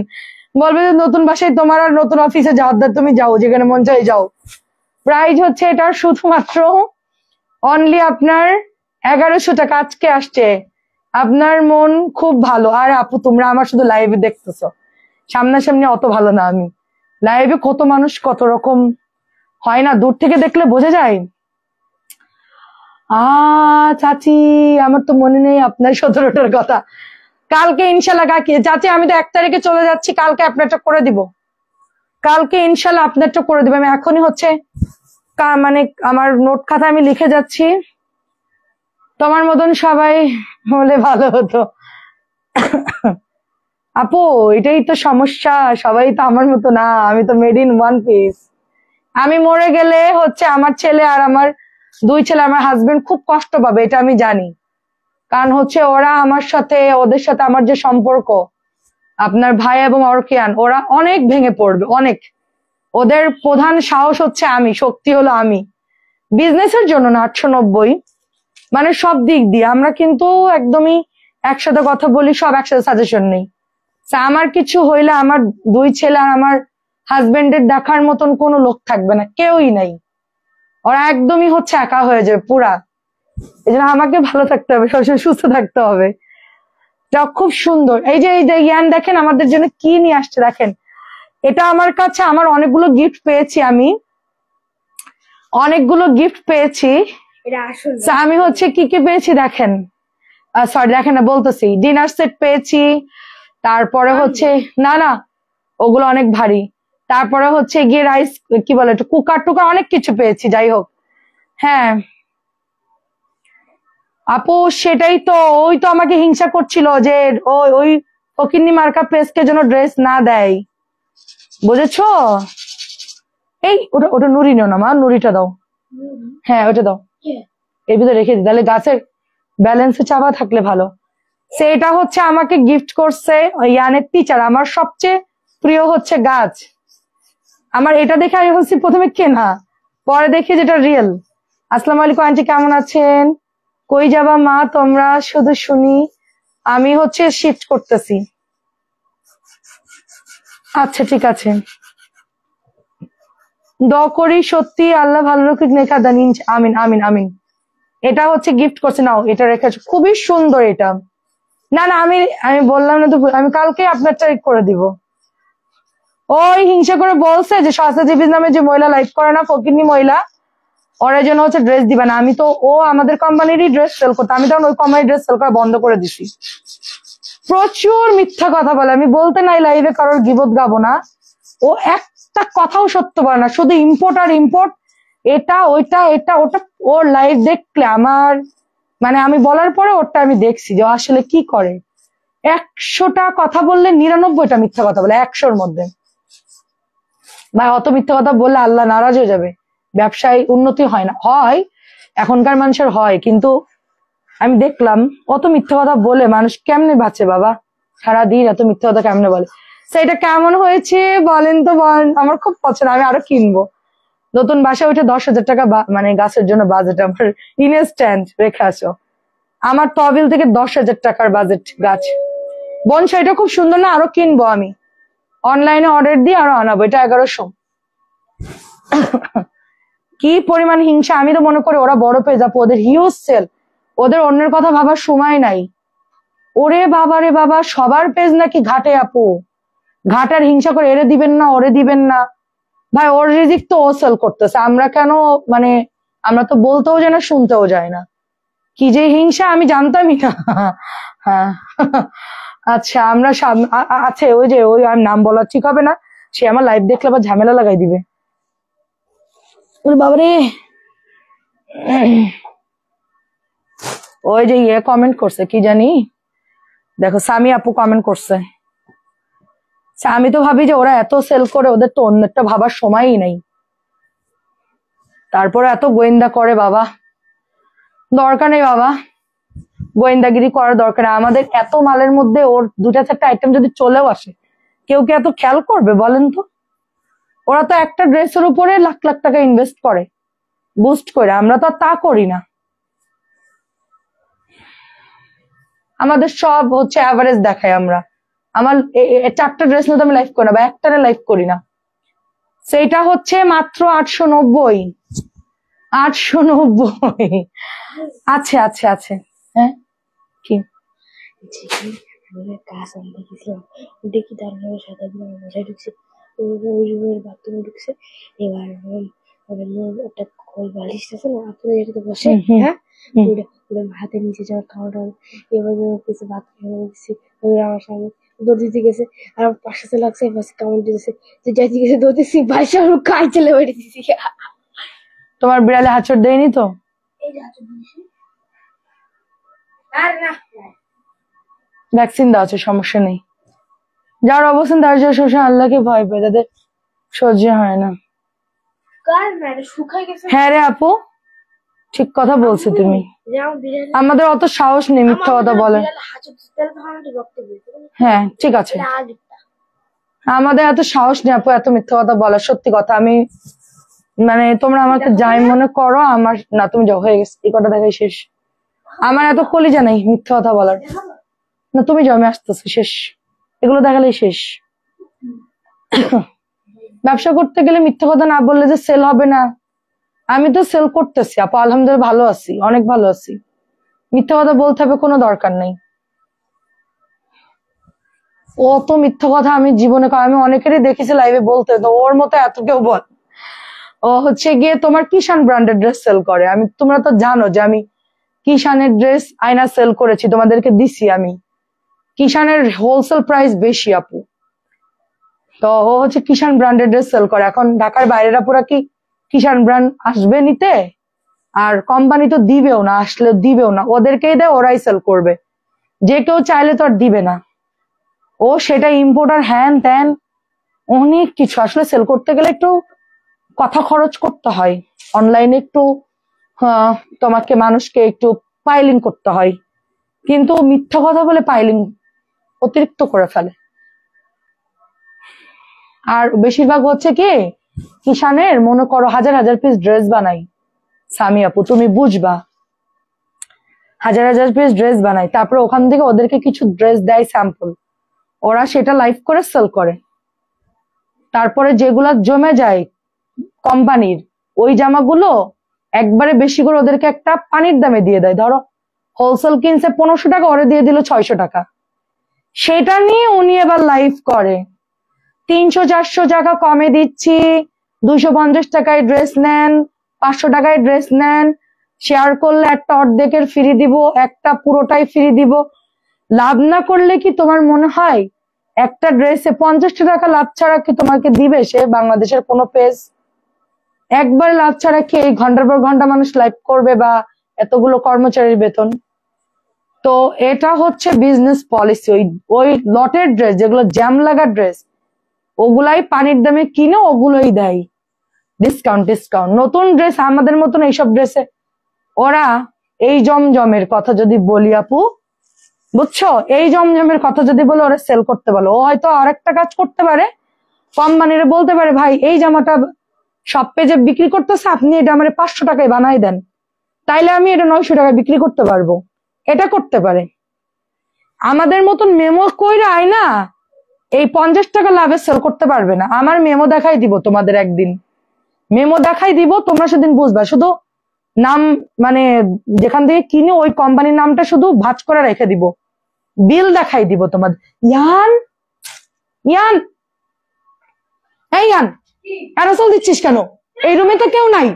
বলবে যে নতুন বাসায় তোমার আর নতুন অফিসে যাওয়ার, তুমি যাও যেখানে মন চাই যাও। প্রাইস হচ্ছে এটার শুধুমাত্র অনলি আপনার 1100 টাকা। আজকে আসছে। আপনার মন খুব ভালো। আর আপু তোমরা আমার শুধু লাইভে দেখতেছো, সামনাসামনি অত ভালো না আমি। লাইভে কত মানুষ কত রকম হয় না, দূর থেকে দেখলে বোঝা যায়। চাচি, আমার তো মনে নেই আপনার 17টার কথা। কালকে ইনশাল্লাহ কাকি চাচি, আমি তো 1 তারিখে চলে যাচ্ছি, কালকে আপনারটা করে দিব। কালকে ইনশাল্লাহ আপনারটা করে দিব। আমি এখনই হচ্ছে মানে আমার নোট খাতা আমি লিখে যাচ্ছি। তোমার মতন সবাই হলে ভালো হতো। আপু এটাই তো সমস্যা, সবাই তো আমার মতো না। আমি তো মেড ইন ওয়ান পিস। আমি মরে গেলে হচ্ছে আমার ছেলে আর আমার 2 ছেলে, আমার হাজবেন্ড খুব কষ্ট পাবে, এটা আমি জানি। কারণ হচ্ছে ওরা আমার সাথে, ওদের সাথে আমার যে সম্পর্ক, আপনার ভাই এবং অর্কিয়ান, ওরা অনেক ভেঙে পড়বে, অনেক। ওদের প্রধান সাহস হচ্ছে আমি, শক্তি হলো আমি। বিজনেসের জন্য না, 890 মানে সব দিক দিয়ে আমরা কিন্তু একদমই একসাথে কথা বলি, সব একসাথে সাজেশন নেই। আমার কিছু হইলে আমার 2 ছেলে আর আমার হাজবেন্ডের দেখার মতন কোনো লোক থাকবে না, কেউই নাই। ওরা একদমই হচ্ছে একা হয়ে যাবে পুরা। এই জন্য আমাকে ভালো থাকতে হবে, সবসময় সুস্থ থাকতে হবে। যা খুব সুন্দর। এই যে ইয়ান দেখেন আমাদের জন্য কি নিয়ে আসছে, দেখেন। এটা আমার কাছে, আমার অনেকগুলো গিফট পেয়েছি, আমি অনেকগুলো গিফট পেয়েছি। আমি হচ্ছে কি কি পেয়েছি দেখেন, সরি দেখেন না, বলতেছি। ডিনার সেট পেয়েছি, তারপরে হচ্ছে না না ওগুলো অনেক ভারী। তারপরে হচ্ছে গিয়ে রাইস কি বলে, একটু কুকার টুকার অনেক কিছু পেয়েছি। যাই হোক, হ্যাঁ আপু সেটাই তো, ওই তো আমাকে হিংসা করছিল যে ওই ফকিন্নি মার্কা পেস্টকে যেন ড্রেস না দেয়, বুঝেছো? এই ওটা ওটা নুরি নিও না মা, নুরিটা দাও। হ্যাঁ ওটা দাও, এর ভিতরে রেখে দিই, তাহলে গাছের ব্যালেন্সে চাপা থাকলে ভালো। সেটা হচ্ছে আমাকে গিফট করছে ইয়ানের টিচার। আমার সবচেয়ে প্রিয় হচ্ছে গাছ। আমার এটা দেখে আমি বলছি প্রথমে কেনা, পরে দেখি যেটা রিয়েল। আসসালামু আলাইকুম আন্টি, কেমন আছেন? কই যাবা মা তোমরা, শুধু শুনি। আমি হচ্ছে শিফট করতেছি। আচ্ছা ঠিক আছে, দোয়া করি সত্যি আল্লাহ ভালো রাখুক নেকা দানিন, আমিন আমিন আমিন। এটা হচ্ছে গিফট করছে, নাও এটা রেখেছো, খুবই সুন্দর এটা। না না আমি আমি বললাম না তো, আমি কালকে আপনারটা করে দিব। ওই হিংসা করে বলছে যে স্বাস্থ্যজীবী নামে যে মহিলা লাইভ করে না, ফকিন্নি মহিলা, ওরা জন্য হচ্ছে ড্রেস দিবে না। আমি তো ও আমাদের কোম্পানিরই ড্রেস সেল করতো, আমি তখন ওই কোম্পানির ড্রেস সেল করা বন্ধ করে দিছি। প্রচুর মিথ্যা কথা বলে, আমি বলতে নাই লাইভে কারোর গিবত গাবো না, ও একটা কথাও সত্য বলে না, শুধু ইম্পোর্ট আর ইম্পোর্ট, এটা ওইটা এটা ওটা। ওর লাইভ দেখলে আমার মানে আমি বলার পরে ওরটা আমি দেখছি যে ও আসলে কি করে। 100টা কথা বললে 99টা মিথ্যা কথা বলে 100-র মধ্যে। ভাই অত মিথ্যা কথা বললে আল্লাহ নারাজ হয়ে যাবে, ব্যবসায় উন্নতি হয় না। হয় এখনকার মানুষের হয়, কিন্তু আমি দেখলাম অত মিথ্যা কথা বলে মানুষ কেমনে বাঁচে বাবা, সারাদিন এত মিথ্যা কথা কেমনে বলে। সেটা কেমন হয়েছে বলেন তো, বলেন, আমার খুব পছন্দ, আমি আরো কিনবো। নতুন বাসায় উঠে 10,000 টাকা মানে গাছের জন্য বাজেট আমার ইনস্ট্যান্ট রেখে আসো। আমার তহবিল থেকে 10,000 টাকার বাজেট গাছ। বোন সেটা খুব সুন্দর না, আরো কিনবো আমি, অনলাইনে অর্ডার দিয়ে আরো আনাবো। এটা 1100। কি পরিমাণ হিংসা, আমি তো মনে করি ওরা বড় পেজ আপু, ওদের হিউজ সেল, ওদের অন্যের কথা ভাবার সময় নাই। ওরে বাবা রে বাবা, সবার পেজ নাকি ঘাটে আপু, ঘাটার হিংসা করে এরে দিবেন না ওরে দিবেন না। ভাই ওর রিজিক তো ও সেল করতেছে, আমরা কেন, মানে আমরা তো বলতেও যায় না শুনতেও যায় না। কি যে হিংসা আমি জানতামই না। হ্যাঁ আচ্ছা আমরা আছে ওই যে ওই আর নাম বলা ঠিক হবে না, সে আমার লাইভ দেখলে আবার ঝামেলা লাগাই দিবে। বাবারে ওই যে ইয়ে কমেন্ট করছে কি জানি, দেখো সামি আপু কমেন্ট করছে। আমি তো ভাবি যে ওরা এত সেল করে, ওদের তো অন্যটা ভাবার সময়ই নেই, তারপরে এত গোয়েন্দা করে। বাবা দরকার নেই বাবা, গোয়েন্দাগিরি করার দরকার নেই। আমাদের এত মালের মধ্যে ওর 2-4টা আইটেম যদি চলেও আসে, কেউ কি এত খেয়াল করবে বলেন তো? ওরা তো একটা ড্রেসের উপরে লাখ লাখ টাকা ইনভেস্ট করে বুস্ট করে, আমরা তো তা করি না। আমাদের সব হচ্ছে অ্যাভারেজ দেখায় আমরা। আমার 4টা ড্রেস নিয়ে তো আমি লাইভ করি না, বা একটারে লাইভ করি না, সেইটা হচ্ছে মাত্র 890। 890। আছে আছে আছে। হ্যাঁ কি কাজ আমি দেখেছিলাম, দেখি তার সাথে বাসায় ঢুকছে, বাথরুমে ঢুকছে। এবার একটা খোল বালিশ আছে না আপনার এটাতে বসে, হ্যাঁ ওটা হাতের নিচে যাওয়ার খাওয়া দাওয়া, এবার কিছু বাথরুমে গেছি, আমার সামনে দৌড় দিতে গেছে, আর আমার পাশে লাগছে, পাশে কামড় দিতেছে, যে যাইতে গেছে দৌড়তেছি, বাসা খাই চলে বেড়ে দিছি। তোমার বিড়ালে হাঁচড় দেয়নি তো? এই যে হাঁচড় দিয়েছি। আর না ভ্যাকসিন দেওয়া আছে, সমস্যা নেই। যার অবস্থান তার যে সবসময় আল্লাহকে ভয় পায়, তাদের সহ্য হয় না। কার না এটা শুকাই গেছে। হ্যাঁ রে আপু, ঠিক কথা বলছো তুমি। আমাদের অত সাহস নেই মিথ্যা কথা বলে। হ্যাঁ ঠিক আছে, আমাদের এত সাহস নেই আপু এত মিথ্যা কথা বলার। সত্যি কথা, আমি মানে তোমরা আমাকে যাই মনে করো, আমার না তুমি যাও, হয়ে গেছে এই কথা দেখাই শেষ। আমার এত কলিজা নেই মিথ্যা কথা বলার। না তুমি যাও, আমি আসতেছি, শেষ, এগুলো দেখালেই শেষ। ব্যবসা করতে গেলে মিথ্যা কথা না বললে যে সেল হবে না, আমি তো সেল করতেছি আপু, আলহামদুলিল্লাহ ভালো আছি, অনেক ভালো আছি। মিথ্যা কথা বলতে হবে কোনো দরকার নেই। ও তো মিথ্যা কথা আমি জীবনে, আমি অনেকেরই দেখেছি লাইভে বলতে, তো ওর মতো এত কেউ বল। ও হচ্ছে গিয়ে তোমার কিষান ব্র্যান্ডের ড্রেস সেল করে। আমি, তোমরা তো জানো যে আমি কিষানের ড্রেস আয়না সেল করেছি, তোমাদেরকে দিছি আমি। কিষানের হোলসেল প্রাইস বেশি আপু, তো ও হচ্ছে কিষান ব্র্যান্ডের ড্রেস সেল করে। এখন ঢাকার বাইরেরা পুরা কি কিষান ব্র্যান্ড আসবে নিতে? আর কোম্পানি তো দিবেও না, আসলে দিবেও না, ওদেরকেই দেয়, ওরাই সেল করবে। যে কেউ চাইলে তো আর দিবে না। ও সেটা ইম্পোর্টার, হ্যান ত্যান অনেক কিছু। আসলে সেল করতে গেলে একটু কথা খরচ করতে হয়, অনলাইনে একটু তোমাকে মানুষকে একটু পাইলিং করতে হয়, কিন্তু মিথ্যা কথা বলে পাইলিং অতিরিক্ত করে ফেলে। আর বেশিরভাগ হচ্ছে কি কিষানের মনে করো 1000 পিস ড্রেস বানাই, সামি আপু তুমি বুঝবা, 1000 পিস ড্রেস বানাই, তারপরে ওখান থেকে ওদেরকে কিছু ড্রেস দেয় স্যাম্পল, ওরা সেটা লাইভ করে সেল করে। তারপরে যেগুলা জমে যায় কোম্পানির, ওই জামাগুলো একবারে বেশি করে ওদেরকে একটা পানির দামে দিয়ে দেয়। ধরো হোলসেল কিনছে 1500 টাকা, ওরে দিয়ে দিল 600 টাকা। সেটা নিয়ে উনি এবার লাইভ করে 300-400 টাকা কমে দিচ্ছি, 250 টাকায় ড্রেস নেন, 500 টাকায় ড্রেস নেন, শেয়ার করলে একটা অর্ধেকের ফ্রি দিব, একটা পুরোটাই ফ্রি দিব। লাভ না করলে কি তোমার মনে হয় একটা ড্রেসে 50 টাকা লাভ ছাড়া কি তোমাকে দিবে সে বাংলাদেশের কোনো পেজ? একবার লাভ ছাড়া কি এই ঘন্টার পর ঘন্টা মানুষ লাইভ করবে বা এতগুলো কর্মচারীর বেতন? তো এটা হচ্ছে বিজনেস পলিসি। ওই লটের ড্রেস যেগুলো জ্যাম লাগা ড্রেস, ওগুলাই পানির দামে কিনে ওগুলোই দেয় ডিসকাউন্ট। নতুন ড্রেস আমাদের মতন এইসব ড্রেসে ওরা এই জমজমের কথা যদি বলি আপু, বুঝছো, এই জমজমের কথা যদি বলে ওরা সেল করতে বলো, ও হয়তো আরেকটা কাজ করতে পারে, কোম্পানিরে বলতে পারে ভাই এই জামাটা সব পেজে বিক্রি করতেছে, আপনি এটা আমার 500 টাকায় বানাই দেন, তাইলে আমি এটা 900 টাকায় বিক্রি করতে পারবো। এটা করতে পারে। আমাদের মতন মেমো কইরা আয় না এই 50 টাকা লাভে সেল করতে পারবে না। আমার মেমো দেখাই দিব তোমাদের, একদিন মেমো দেখাই দিব, তোমরা সেদিন বুঝবা। শুধু নাম মানে যেখান থেকে কিনে ওই কোম্পানির নামটা শুধু ভাঁজ করে রেখে দিব, বিল দেখাই দিব তোমাদের। ইয়ান ইয়ান এই ইয়ান, অ্যারোসল দিচ্ছিস কেন? এই রুমে তো কেউ নাই।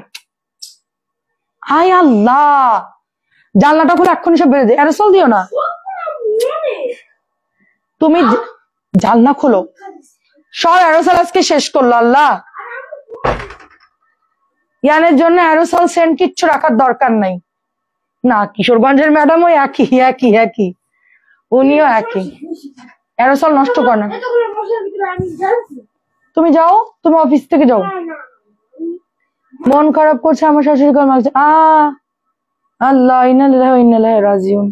হায় আল্লাহ, জানলাটা খুলে এক্ষুনি সব বেরোবে। অ্যারোসল দিও না তুমি, জানলা খোলো। সব অ্যারোসল আজকে শেষ করলো আল্লাহ। ইয়ানের জন্য অ্যারোসল সেন্ট কিচ্ছু রাখার দরকার নাই। না, কিশোরগঞ্জের ম্যাডাম ওই একই, উনিও একই। অ্যারোসল নষ্ট কর না। তুমি যাও, তুমি অফিস থেকে যাও। মন খারাপ করছে আমার শাশুড়ি কল মারছে। আল্লাহ ইন্না লিল্লাহি ওয়া ইন্না ইলাইহি রাজিউন।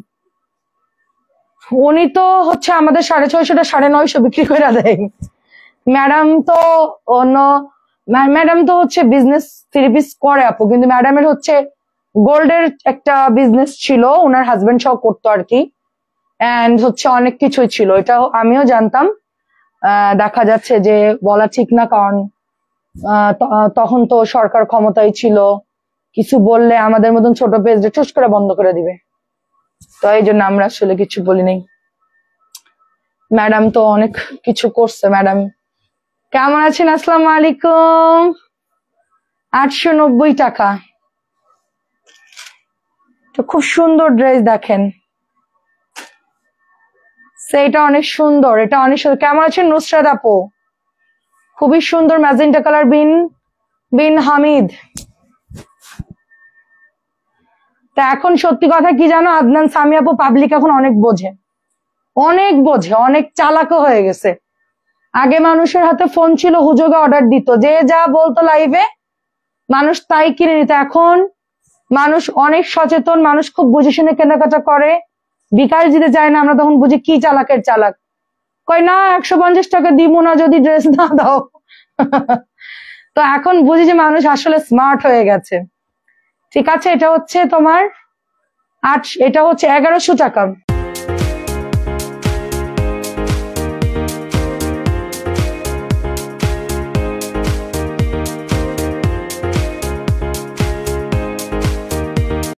উনি তো হচ্ছে আমাদের 650 950 বিক্রি করে দেয়। ম্যাডাম তো অন্য, ম্যাডাম তো হচ্ছে বিজনেস থেরাপিস্ট করে আপু, কিন্তু ম্যাডামের হচ্ছে গোল্ডের একটা বিজনেস ছিল, ওনার হাজবেন্ড সহ করতো আর কি, এন্ড হচ্ছে অনেক কিছুই ছিল, এটা আমিও জানতাম। দেখা যাচ্ছে যে বলা ঠিক না, কারণ তখন তো সরকার ক্ষমতায় ছিল, কিছু বললে আমাদের মতন ছোট পেজ টুস করে বন্ধ করে দিবে, তো এই জন্য আমরা আসলে কিছু বলি নাই। ম্যাডাম তো অনেক কিছু করছে। ম্যাডাম কেমন আছেন? আসসালামু আলাইকুম। 890 টাকা, তো খুব সুন্দর ড্রেস দেখেন, সেটা অনেক সুন্দর, এটা অনেক সুন্দর। কেমন আছেন নুসরাত আপু? খুবই সুন্দর ম্যাজেন্টা কালার, বিন হামিদ। তা এখন সত্যি কথা কি জানো, আদনান সামি আপু পাবলিক এখন অনেক বোঝে, অনেক চালাকও হয়ে গেছে। আগে মানুষের হাতে ফোন ছিল, হুজুগে অর্ডার দিত, যে যা বলতো লাইভে মানুষ তাই কিনে নিত। এখন মানুষ অনেক সচেতন, মানুষ খুব বুঝে শুনে কেনাকাটা করে, বিকাশ দিতে চায় না। আমরা তখন বুঝি কি চালাকের চালাক, কই না 150 টাকা দিব না যদি ড্রেস না দাও। তো এখন বুঝি যে মানুষ আসলে স্মার্ট হয়ে গেছে। ঠিক আছে, এটা হচ্ছে তোমার এটা হচ্ছে 1100 টাকা।